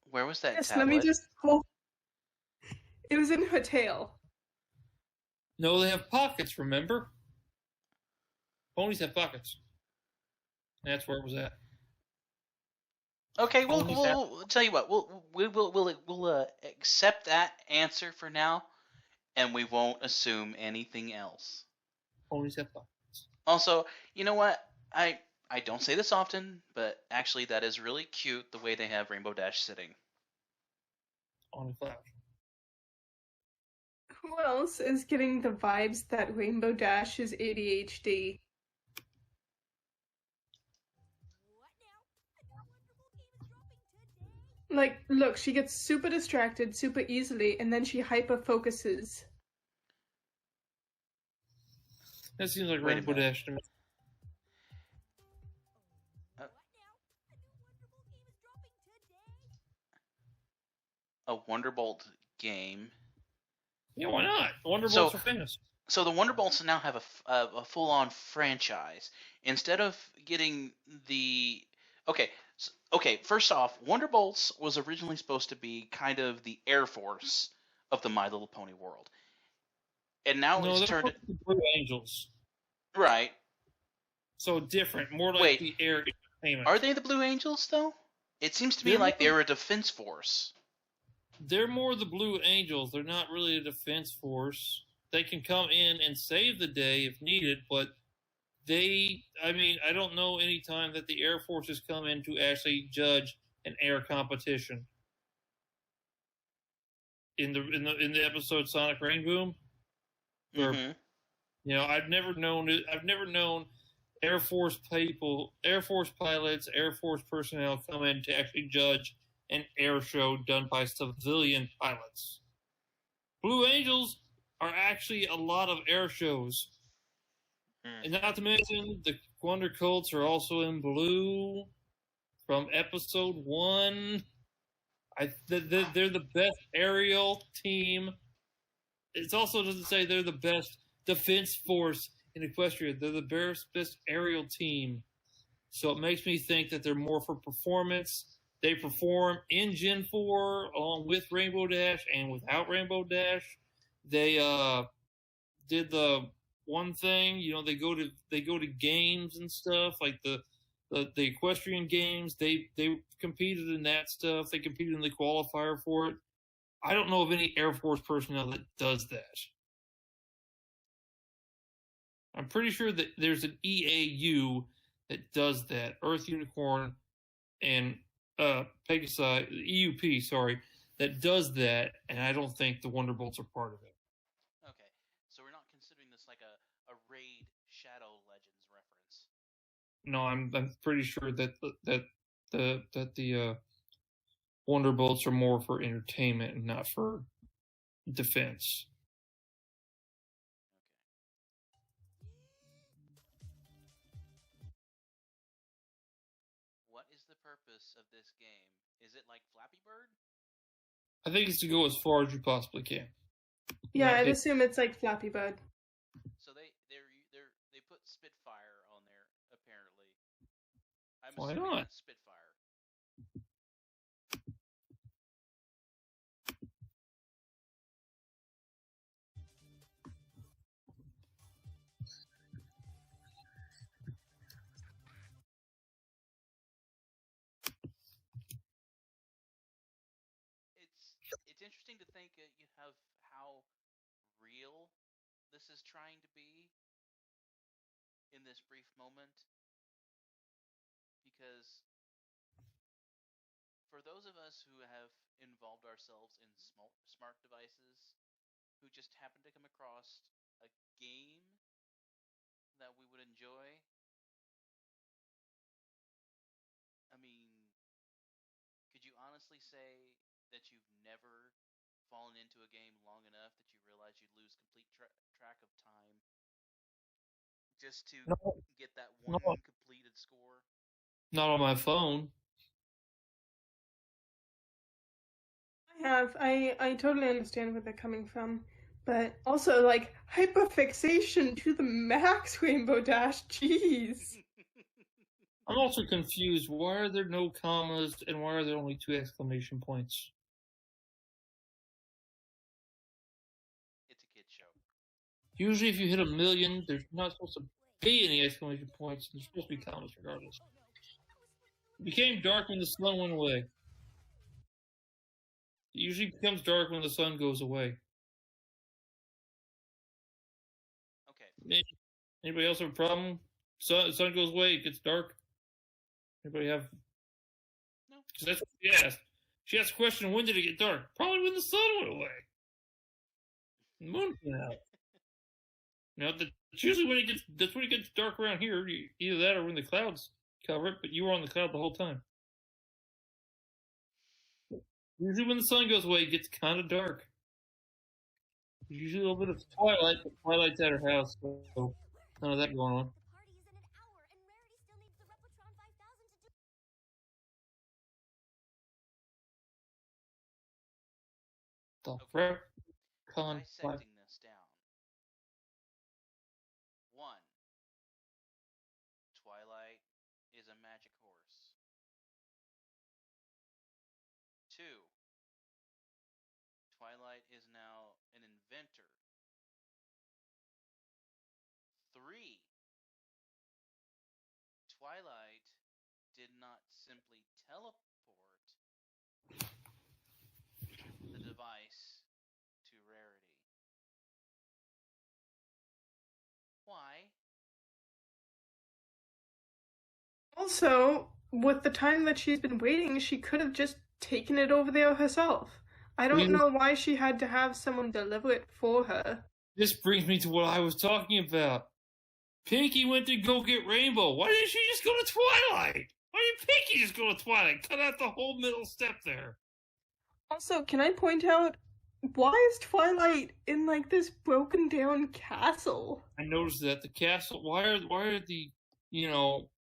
Speaker 1: Where was that
Speaker 2: Yes,
Speaker 1: tablet?
Speaker 2: let me just pull. It was in her tail.
Speaker 3: No, they have pockets, remember? Ponies have pockets. That's where it was at.
Speaker 1: Okay, we'll tell you what. We'll accept that answer for now, and we won't assume anything else.
Speaker 3: Ponies have pockets.
Speaker 1: Also, you know what? I don't say this often, but actually that is really cute the way they have Rainbow Dash sitting
Speaker 3: on a cloud.
Speaker 2: Who else is getting the vibes that Rainbow Dash is ADHD? Like, look, she gets super distracted super easily, and then she hyper-focuses.
Speaker 3: That seems like Rainbow Dash to me.
Speaker 1: A Wonderbolt game.
Speaker 3: Yeah, why not? Wonderbolts are famous.
Speaker 1: So the Wonderbolts now have a full-on franchise. Instead of getting the... Okay, first off, Wonderbolts was originally supposed to be kind of the Air Force of the My Little Pony world. And now it's turned...
Speaker 3: Blue Angels.
Speaker 1: Right.
Speaker 3: So different, more like the Air Entertainment.
Speaker 1: Are they the Blue Angels, though? It seems to me like they're a defense force.
Speaker 3: They're more the Blue Angels. They're not really a defense force. They can come in and save the day if needed, but I don't know any time that the Air Force has come in to actually judge an air competition. In the episode Sonic Rainboom, where I've never known Air Force pilots, Air Force personnel come in to actually judge an air show done by civilian pilots. Blue Angels are actually a lot of air shows. And not to mention, the Wonder Colts are also in blue from episode 1. They're the best aerial team. It also doesn't say they're the best defense force in Equestria. They're the best aerial team. So it makes me think that they're more for performance. They perform in Gen 4 along with Rainbow Dash and without Rainbow Dash. They did the one thing, they go to games and stuff like the equestrian games. They competed in that stuff. They competed in the qualifier for it. I don't know of any Air Force personnel that does that. I'm pretty sure that there's an EAU that does that. Earth Unicorn and Pegasi, EUP, sorry, that does that, and I don't think the Wonderbolts are part of it.
Speaker 1: Okay, so we're not considering this like a Raid Shadow Legends reference.
Speaker 3: No, I'm pretty sure that the Wonderbolts are more for entertainment and not for defense.
Speaker 1: What is the purpose of this game? Is it like Flappy Bird?
Speaker 3: I think it's to go as far as you possibly can.
Speaker 2: Yeah, I'd assume it's like Flappy Bird.
Speaker 1: So they put Spitfire on there apparently. I'm
Speaker 3: Why
Speaker 1: assuming
Speaker 3: not?
Speaker 1: that's Spitfire. It's interesting to think of how real this is trying to be in this brief moment, because for those of us who have involved ourselves in smart devices, who just happen to come across a game that we would enjoy, I mean, could you honestly say that you've never fallen into a game long enough that you realize you lose complete track of time just to get that one completed score?
Speaker 3: Not on my phone.
Speaker 2: I totally understand where they're coming from. But also, like, hyperfixation to the max, Rainbow Dash, jeez.
Speaker 3: I'm also confused. Why are there no commas and why are there only 2 exclamation points?
Speaker 1: It's a kid's show.
Speaker 3: Usually if you hit 1 million, there's not supposed to be any exclamation points. There's supposed to be commas regardless. It became dark when the sun went away. It usually becomes dark when the sun goes away.
Speaker 1: Okay.
Speaker 3: Anybody else have a problem? Sun goes away, it gets dark. Anybody have?
Speaker 1: No.
Speaker 3: That's what she asked. She asked the question, when did it get dark? Probably when the sun went away. The moon went out. That's usually when it gets dark around here. Either that or when the clouds cover it, but you were on the cloud the whole time. Usually when the sun goes away, it gets kind of dark. There's usually a little bit of twilight, but Twilight's at her house, so none of that going on. The
Speaker 1: Okay.
Speaker 3: Retcon
Speaker 1: Dissecting this down. 1. Twilight is a magic horse. 2. Twilight is now an inventor. 3. Twilight did not simply teleport the device to Rarity. Why?
Speaker 2: Also, with the time that she's been waiting, she could have just taken it over there herself. I don't know why she had to have someone deliver it for her.
Speaker 3: This brings me to what I was talking about. Pinky went to go get Rainbow. Why didn't she just go to Twilight? Why didn't Pinky just go to Twilight? Cut out the whole middle step there.
Speaker 2: Also, can I point out, why is Twilight in like this broken down castle?
Speaker 3: I noticed that the castle. Why are the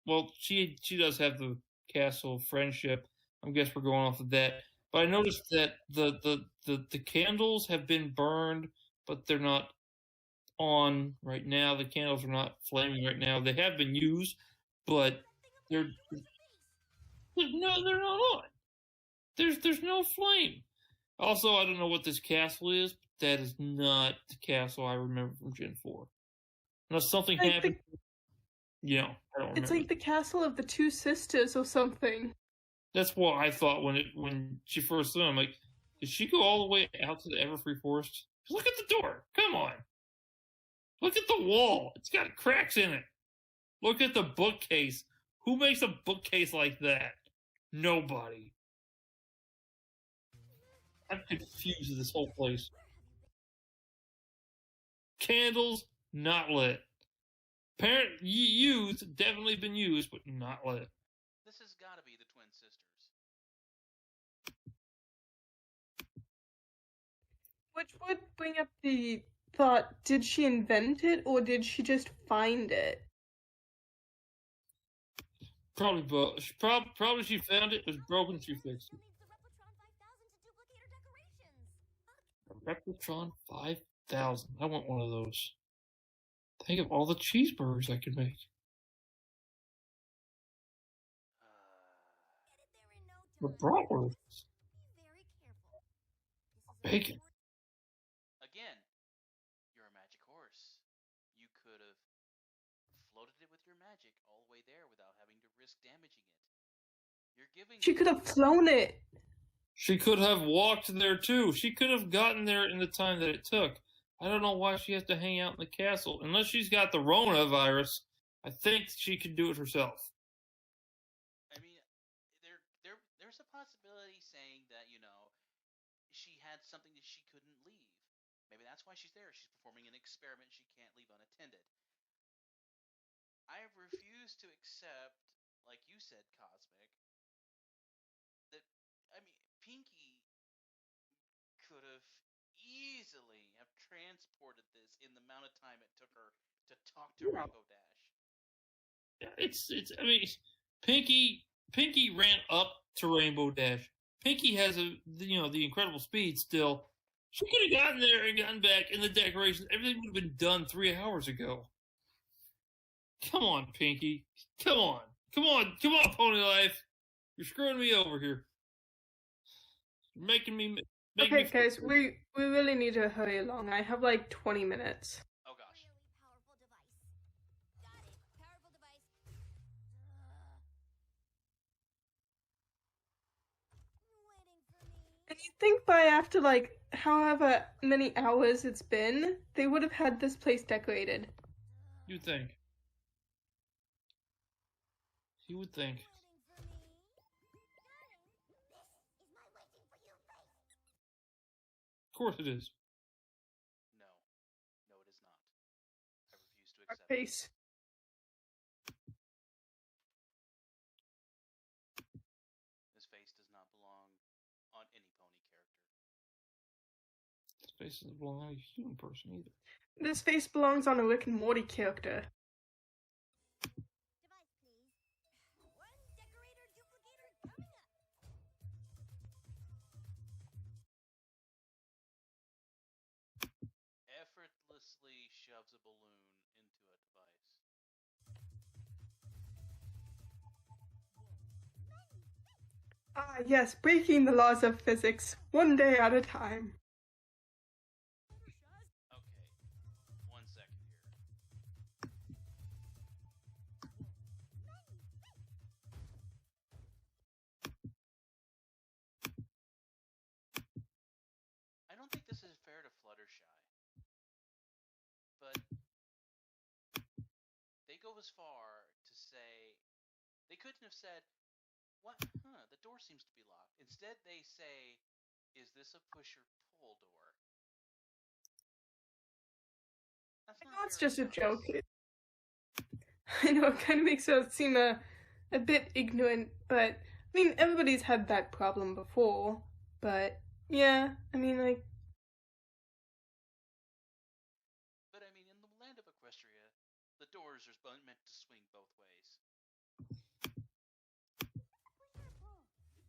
Speaker 3: well, she does have the castle friendship. I guess we're going off of that. But I noticed that the candles have been burned, but they're not on right now. The candles are not flaming right now. They have been used, but they're not on. There's no flame. Also, I don't know what this castle is, but that is not the castle I remember from Gen 4. Unless something happened. I don't remember.
Speaker 2: It's like the castle of the two sisters or something.
Speaker 3: That's what I thought when she first saw him. Like, did she go all the way out to the Everfree Forest? Look at the door. Come on. Look at the wall. It's got cracks in it. Look at the bookcase. Who makes a bookcase like that? Nobody. I'm confused with this whole place. Candles, not lit. Used, definitely been used, but not lit.
Speaker 1: This has got to be the twin sisters.
Speaker 2: Which would bring up the thought, did she invent it or did she just find it?
Speaker 3: Probably both. Probably she found it, it was broken, she fixed it. Replicatron 5000. I want one of those. Think of all the cheeseburgers I could make. The bratwursts. Bacon.
Speaker 1: Again, you're a magic horse. You could have floated it with your magic all the way there without having to risk damaging it. You're giving.
Speaker 2: She could have flown it.
Speaker 3: She could have walked there too. She could have gotten there in the time that it took. I don't know why she has to hang out in the castle. Unless she's got the Rona virus, I think she could do it herself.
Speaker 1: I mean, there's a possibility saying that, she had something that she couldn't leave. Maybe that's why she's there. She's performing an experiment she can't leave unattended. I refuse to accept, like you said, Cosmic, that, Pinky could have easily have transported this in the amount of time it took her to talk to Rainbow Dash.
Speaker 3: Pinky ran up to Rainbow Dash. Pinky has the incredible speed still. She could have gotten there and gotten back in the decorations. Everything would have been done 3 hours ago. Come on, Pinky. Come on, Pony Life. You're screwing me over here. You're making me.
Speaker 2: Okay, guys, we really need to hurry along. I have like 20 minutes.
Speaker 1: Oh gosh.
Speaker 5: Powerful device. Got it. Powerful device. Waiting for me.
Speaker 2: And you think by after like however many hours it's been, they would have had this place decorated.
Speaker 3: You think? You would think. Of course it is.
Speaker 1: No, it is not. I refuse to
Speaker 2: Our
Speaker 1: accept it.
Speaker 2: face.
Speaker 1: This face does not belong on any pony character.
Speaker 3: This face doesn't belong on a human person either.
Speaker 2: This face belongs on a Rick and Morty character.
Speaker 5: Device, please. One decorator duplicator coming up.
Speaker 1: Effortlessly shoves a balloon into a device.
Speaker 2: Ah, yes, breaking the laws of physics, one day at a time.
Speaker 1: Okay, 1 second here. I don't think this is fair to Fluttershy, but they go as far to say they couldn't have said, What? Huh, the door seems to be locked. Instead, they say, is this a push or pull door? That's
Speaker 2: I
Speaker 1: not
Speaker 2: know it's
Speaker 1: very
Speaker 2: just a
Speaker 1: nice.
Speaker 2: joke. I know it kind of makes us seem a bit ignorant, but I mean, everybody's had that problem before. But yeah, I mean, like,
Speaker 1: But I mean, in the land of Equestria, the doors are meant to swing both ways.
Speaker 4: Fluttershy's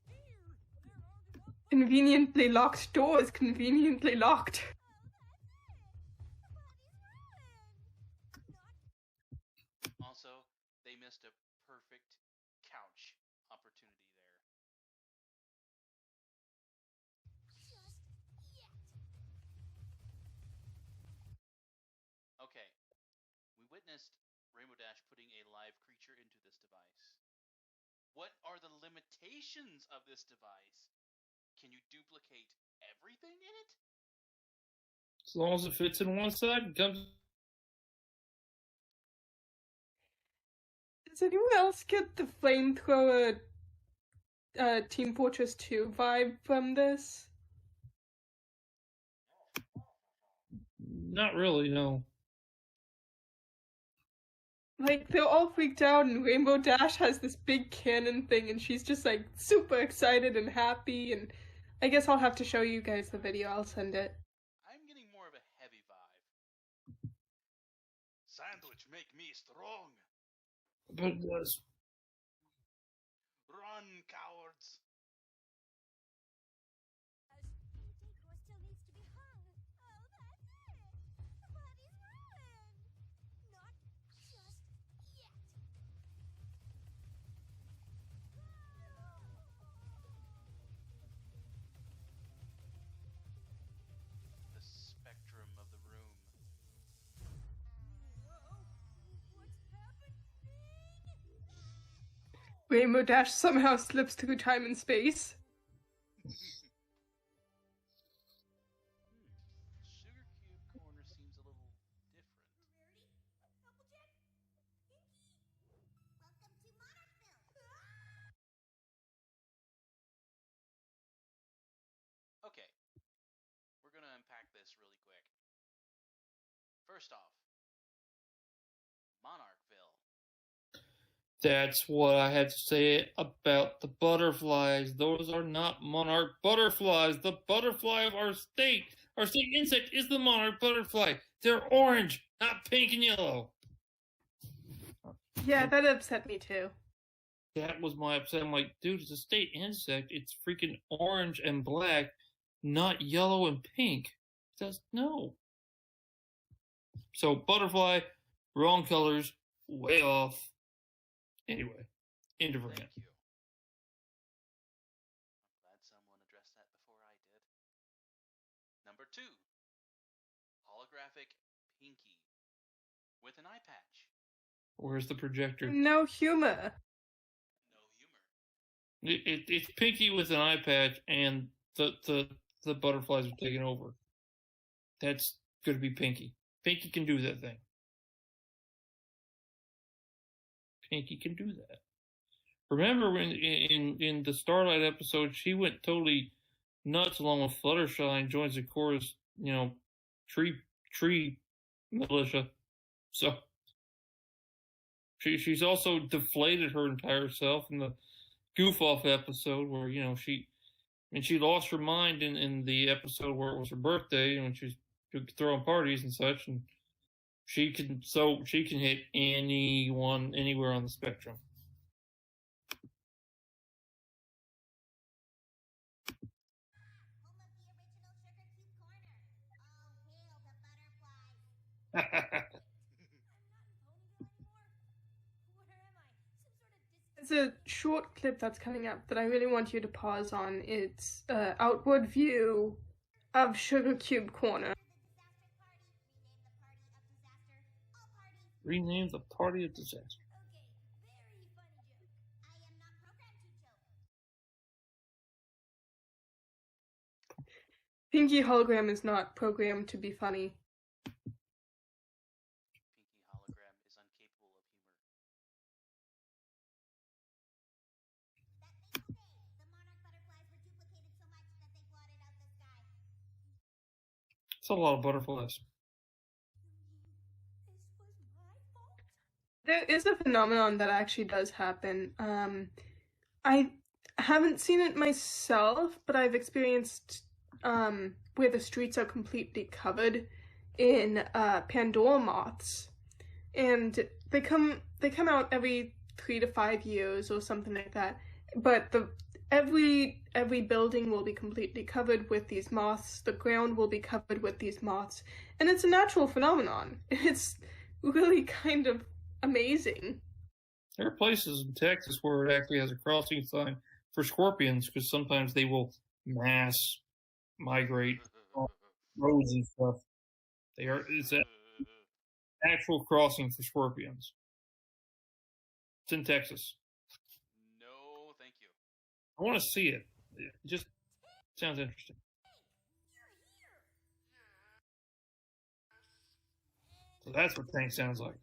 Speaker 4: here. There aren't enough
Speaker 2: conveniently locked doors, conveniently locked.
Speaker 1: Also, they missed a perfect couch opportunity there. Okay, we witnessed Rainbow Dash putting a live creature into this device. What are the limitations of this device? Can you duplicate everything in it?
Speaker 3: As long as it fits in one side, it comes.
Speaker 2: Does anyone else get the flamethrower Team Fortress 2 vibe from this?
Speaker 3: Not really, no.
Speaker 2: Like, they're all freaked out, and Rainbow Dash has this big cannon thing, and she's just, like, super excited and happy, and I guess I'll have to show you guys the video. I'll send it.
Speaker 1: I'm getting more of a heavy vibe. Sandwich make me strong.
Speaker 3: But
Speaker 1: Run, cowards.
Speaker 5: Decor still needs to be hung. Oh, that's it. The body's ruined. Not just yet.
Speaker 1: The spectrum of the room.
Speaker 4: What's happening?
Speaker 2: Rainbow Dash somehow slips through time and space.
Speaker 1: Sugar Cube Corner seems a little different.
Speaker 5: Rarity? Applejack? Pinky? Welcome to Monarchville.
Speaker 1: Okay, we're gonna unpack this really quick. First off, Monarchville.
Speaker 3: that's what I had to say about the butterflies. Those are not monarch butterflies. The butterfly of our state insect is the monarch butterfly. They're orange, not pink and yellow.
Speaker 2: Yeah, that upset me too.
Speaker 3: That was my upset. I'm like, dude, it's a state insect. It's freaking orange and black, not yellow and pink. Just no. So butterfly, wrong colors, way off. Anyway, end of rant.
Speaker 1: Thank you. I'm glad someone addressed that before I did. Number 2, holographic Pinky with an eye patch.
Speaker 3: Where's the projector?
Speaker 2: No humor.
Speaker 1: No humor.
Speaker 3: It's Pinky with an eye patch, and the butterflies are taking over. That's going to be Pinky. Pinky can do that thing. Pinky can do that. Remember when in the Starlight episode, she went totally nuts along with Fluttershy and joins the chorus, tree militia. So she's also deflated her entire self in the Goof Off episode where, she lost her mind in the episode where it was her birthday and when she was throwing parties and such, and she can hit anyone anywhere on the spectrum.
Speaker 5: Home of the original Sugar Cube Corner. All hail the butterflies. I'm not in Ponyville anymore. Where am I? Some sort of
Speaker 2: There's a short clip that's coming up that I really want you to pause on. It's outward view of Sugar Cube Corner.
Speaker 5: Rename the party of disaster. All parties.
Speaker 3: Rename the party of disaster.
Speaker 5: Okay, very funny joke. I am not programmed to joke.
Speaker 2: Pinky Hologram is not programmed to be funny.
Speaker 1: Pinky Hologram is incapable of humor.
Speaker 3: It's a lot of butterflies.
Speaker 5: This was my fault?
Speaker 2: There is a phenomenon that actually does happen. I haven't seen it myself, but I've experienced where the streets are completely covered in Pandora moths, and they come out every 3 to 5 years or something like that. But every building will be completely covered with these moths. The ground will be covered with these moths, and it's a natural phenomenon. It's really kind of amazing.
Speaker 3: There are places in Texas where it actually has a crossing sign for scorpions because sometimes they will mass migrate on roads and stuff. It's an actual crossing for scorpions. It's in Texas.
Speaker 1: No, thank you.
Speaker 3: I want to see it. It just sounds interesting. So that's what Tank sounds like.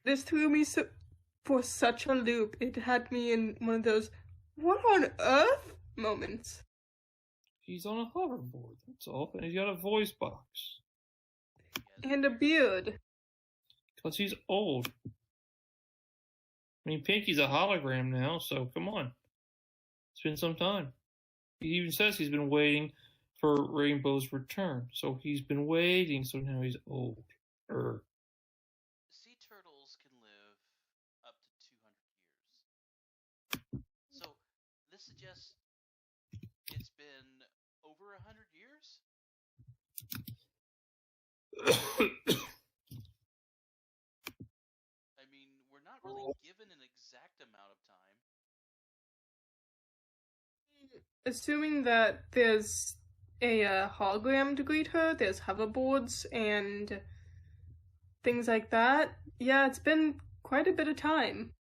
Speaker 2: This threw me for such a loop. It had me in one of those "what on earth" moments.
Speaker 3: He's on a hoverboard, that's all. And he's got a voice box.
Speaker 2: And a beard.
Speaker 3: Because he's old. I mean, Pinky's a hologram now, so come on. It's been some time. He even says he's been waiting for Rainbow's return. So he's been waiting, so now he's old.
Speaker 1: Sea turtles can live up to 200 years. So this suggests it's been over 100 years? I mean, we're not really given an exact amount of time.
Speaker 2: Assuming that there's a hologram to greet her, there's hoverboards and things like that. Yeah, it's been quite a bit of time.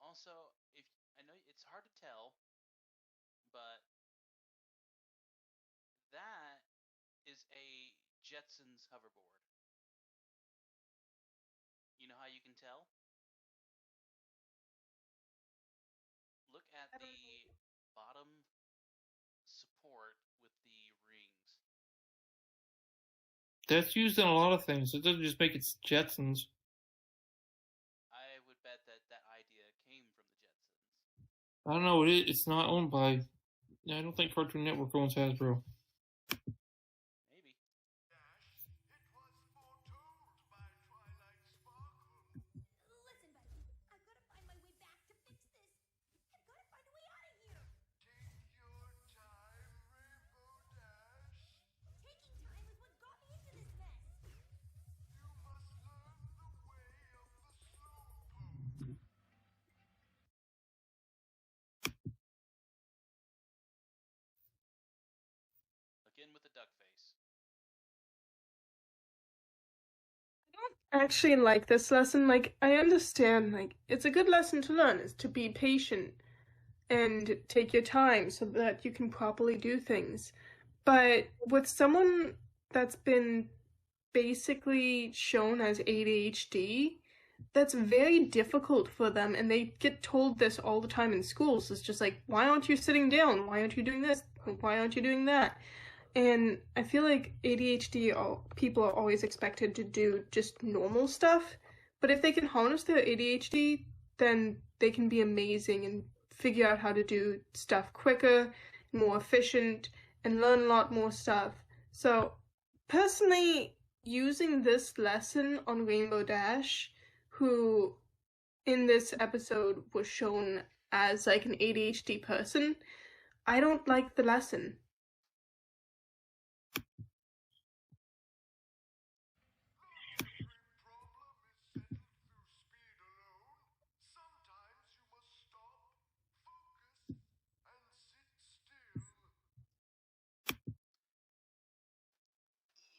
Speaker 1: Also, I know it's hard to tell, but that is a Jetsons hoverboard. You know how you can tell? Look at the bottom support with the rings.
Speaker 3: That's used in a lot of things. It doesn't just make it Jetsons.
Speaker 1: I would bet that idea came from the Jetsons.
Speaker 3: I don't know. It's not owned by. I don't think Cartoon Network owns Hasbro.
Speaker 1: Maybe.
Speaker 5: Listen, buddy, I've got to find my way back to fix this. I've got to find a way out of here. Taking time is what got me into this mess.
Speaker 1: Again with the duck face.
Speaker 2: I don't actually like this lesson. Like, I understand, like, it's a good lesson to learn, is to be patient and take your time so that you can properly do things. But with someone that's been basically shown as ADHD, that's very difficult for them, and they get told this all the time in schools. It's just like, why aren't you sitting down? Why aren't you doing this? Why aren't you doing that? And I feel like ADHD people are always expected to do just normal stuff, but if they can harness their ADHD, then they can be amazing and figure out how to do stuff quicker, more efficient, and learn a lot more stuff. So, personally, using this lesson on Rainbow Dash, who in this episode was shown as like an ADHD person, I don't like the lesson.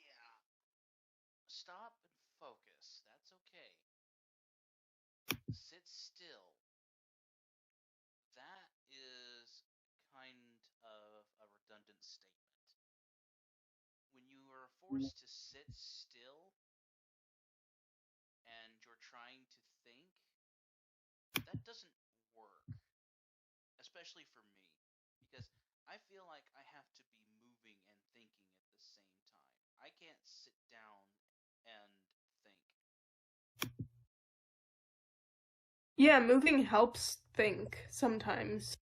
Speaker 1: Yeah. Stop and focus. That's okay. Sit still. That is kind of a redundant statement. When you are forced to sit still and you're trying to think, that doesn't work. Especially for me. Because I feel like I have to be moving and thinking at the same time. I can't sit down and think.
Speaker 2: Yeah, moving helps think sometimes.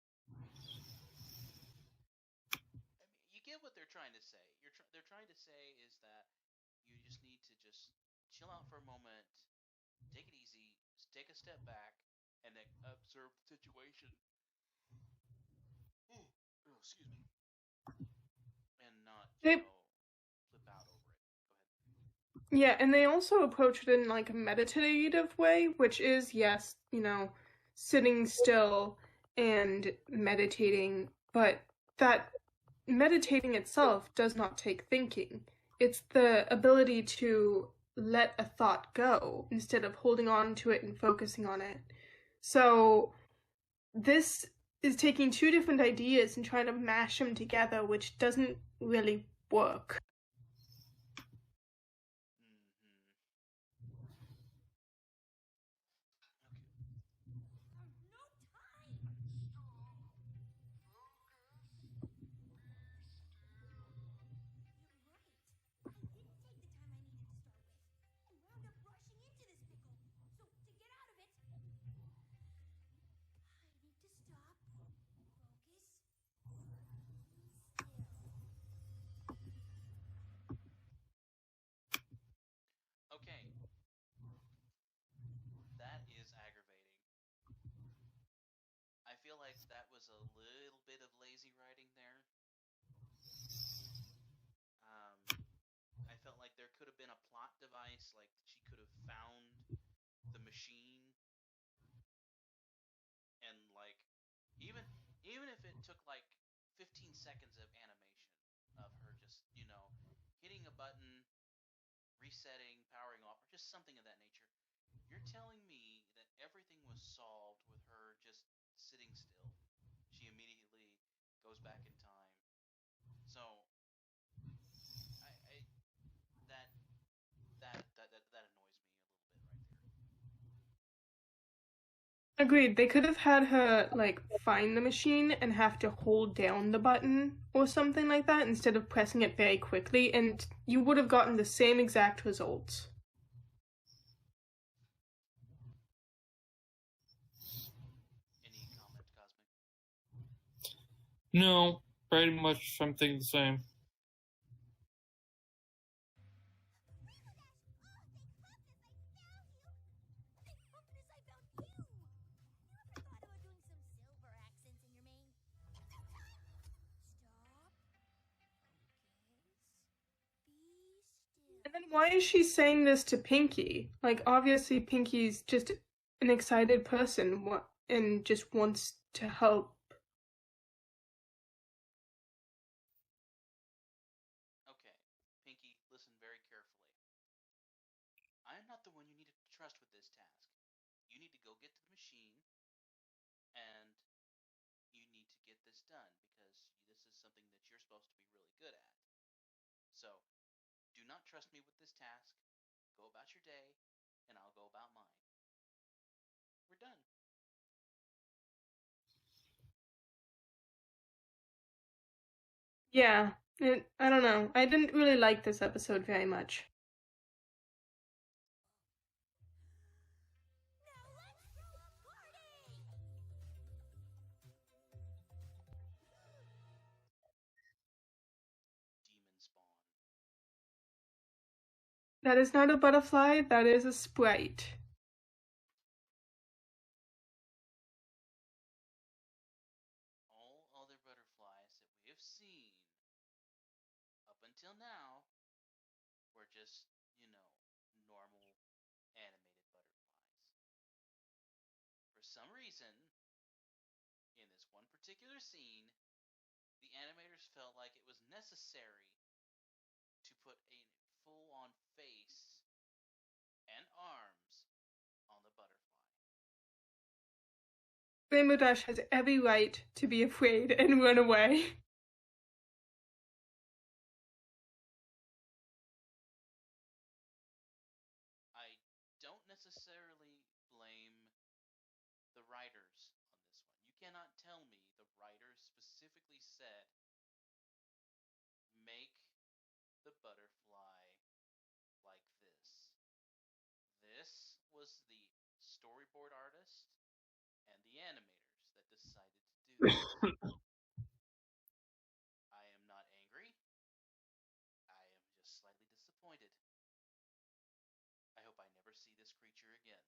Speaker 1: I mean, you get what they're trying to say. They're trying to say is that you just need to just chill out for a moment, take it easy, take a step back, and then observe the situation. Oh, excuse me. And not,
Speaker 2: They
Speaker 1: flip out over it. Go ahead.
Speaker 2: Yeah, and they also approach it in like a meditative way, which is, yes, sitting still and meditating, but that meditating itself does not take thinking. It's the ability to let a thought go instead of holding on to it and focusing on it. So this is taking two different ideas and trying to mash them together, which doesn't really work.
Speaker 1: Okay.
Speaker 5: No time! You're right. I didn't take the time I needed to start with, and wound up rushing into this pickle. So, to get out of it, I need to stop, focus, be still.
Speaker 1: Okay. That is aggravating. I feel like that was a little bit of lazy writing there. I felt like there could have been a plot device, like she could have found the machine, and like even even if it took like 15 seconds of animation of her just hitting a button, resetting, powering off, or just something of that nature. You're telling me that everything was solved with her just sitting still. She immediately goes back in time. So I that that annoys me a little bit right there.
Speaker 2: Agreed. They could have had her, like, find the machine and have to hold down the button or something like that instead of pressing it very quickly, and you would have gotten the same exact results.
Speaker 1: Any comment, Cosmic?
Speaker 3: No, pretty much something the same.
Speaker 5: Thank goodness I found you! You ever thought about doing some silver accents in your mane? Stop. Focus. Be still.
Speaker 2: And then why is she saying this to Pinky? Like, obviously Pinky's just an excited person and just wants to help.
Speaker 1: Okay, Pinky, listen very carefully. I am not the one you need to trust with this task. You need to go get to the machine, and you need to get this done because this is something that you're supposed to be really good at. So, do not trust me with this task. Go about your day, and I'll go about mine. We're done.
Speaker 2: Yeah, I don't know. I didn't really like this episode very much.
Speaker 5: Now let's throw a party!
Speaker 1: Demon spawn.
Speaker 2: That is not a butterfly, that is a sprite.
Speaker 1: All other butterflies that we have seen up until now were just, normal animated butterflies. For some reason, in this one particular scene, the animators felt like it was necessary to put a full on face and arms on the butterfly.
Speaker 2: Rainbow Dash has every right to be afraid and run away.
Speaker 1: I don't necessarily blame the writers on this one. You cannot tell me the writers specifically said storyboard artist and the animators that decided to do this. I am not angry. I am just slightly disappointed. I hope I never see this creature again.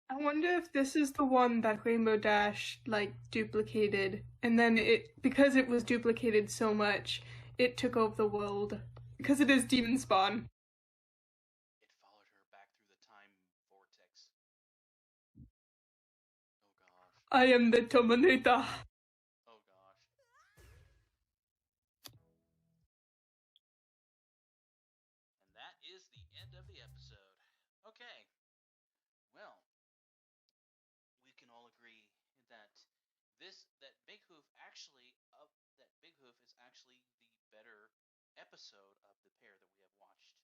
Speaker 2: I wonder if this is the one that Rainbow Dash, duplicated, and then because it was duplicated so much, it took over the world. Because it is Demon Spawn.
Speaker 1: It followed her back through the time vortex. Oh gosh.
Speaker 2: I am the Terminator.
Speaker 1: Oh gosh. And that is the end of the episode. Okay. Well, we can all agree that Big Hoof is actually the better episode of the pair that we have watched.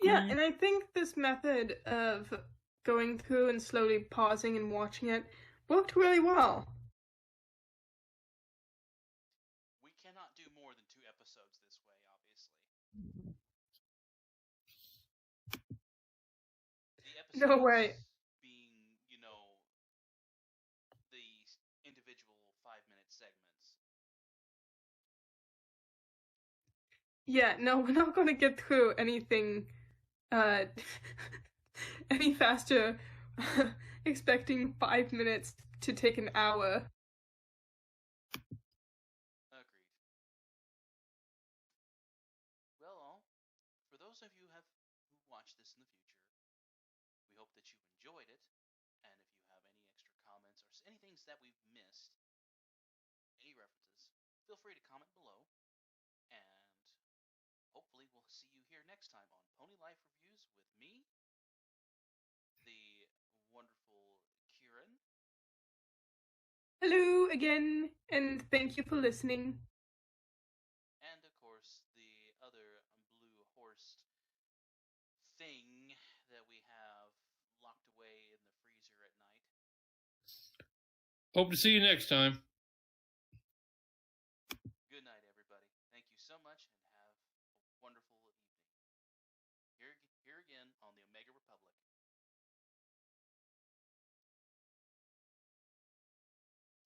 Speaker 2: Yeah, and I think this method of going through and slowly pausing and watching it worked really well.
Speaker 1: We cannot do more than 2 episodes this way, obviously. The episodes
Speaker 2: No way.
Speaker 1: being, the individual 5-minute segments.
Speaker 2: Yeah, no, we're not going to get through anything any faster expecting 5 minutes to take an hour.
Speaker 1: Agreed. Well, for those of you who watch this in the future, we hope that you enjoyed it. And if you have any extra comments or any things that we've missed, any references, feel free to comment below. And hopefully we'll see you here next time on Pony Life Reviews with me, the wonderful Kieran.
Speaker 2: Hello again, and thank you for listening.
Speaker 1: And of course, the other blue horse thing that we have locked away in the freezer at night.
Speaker 3: Hope to see you next time.
Speaker 1: Good night, everybody. Thank you so much.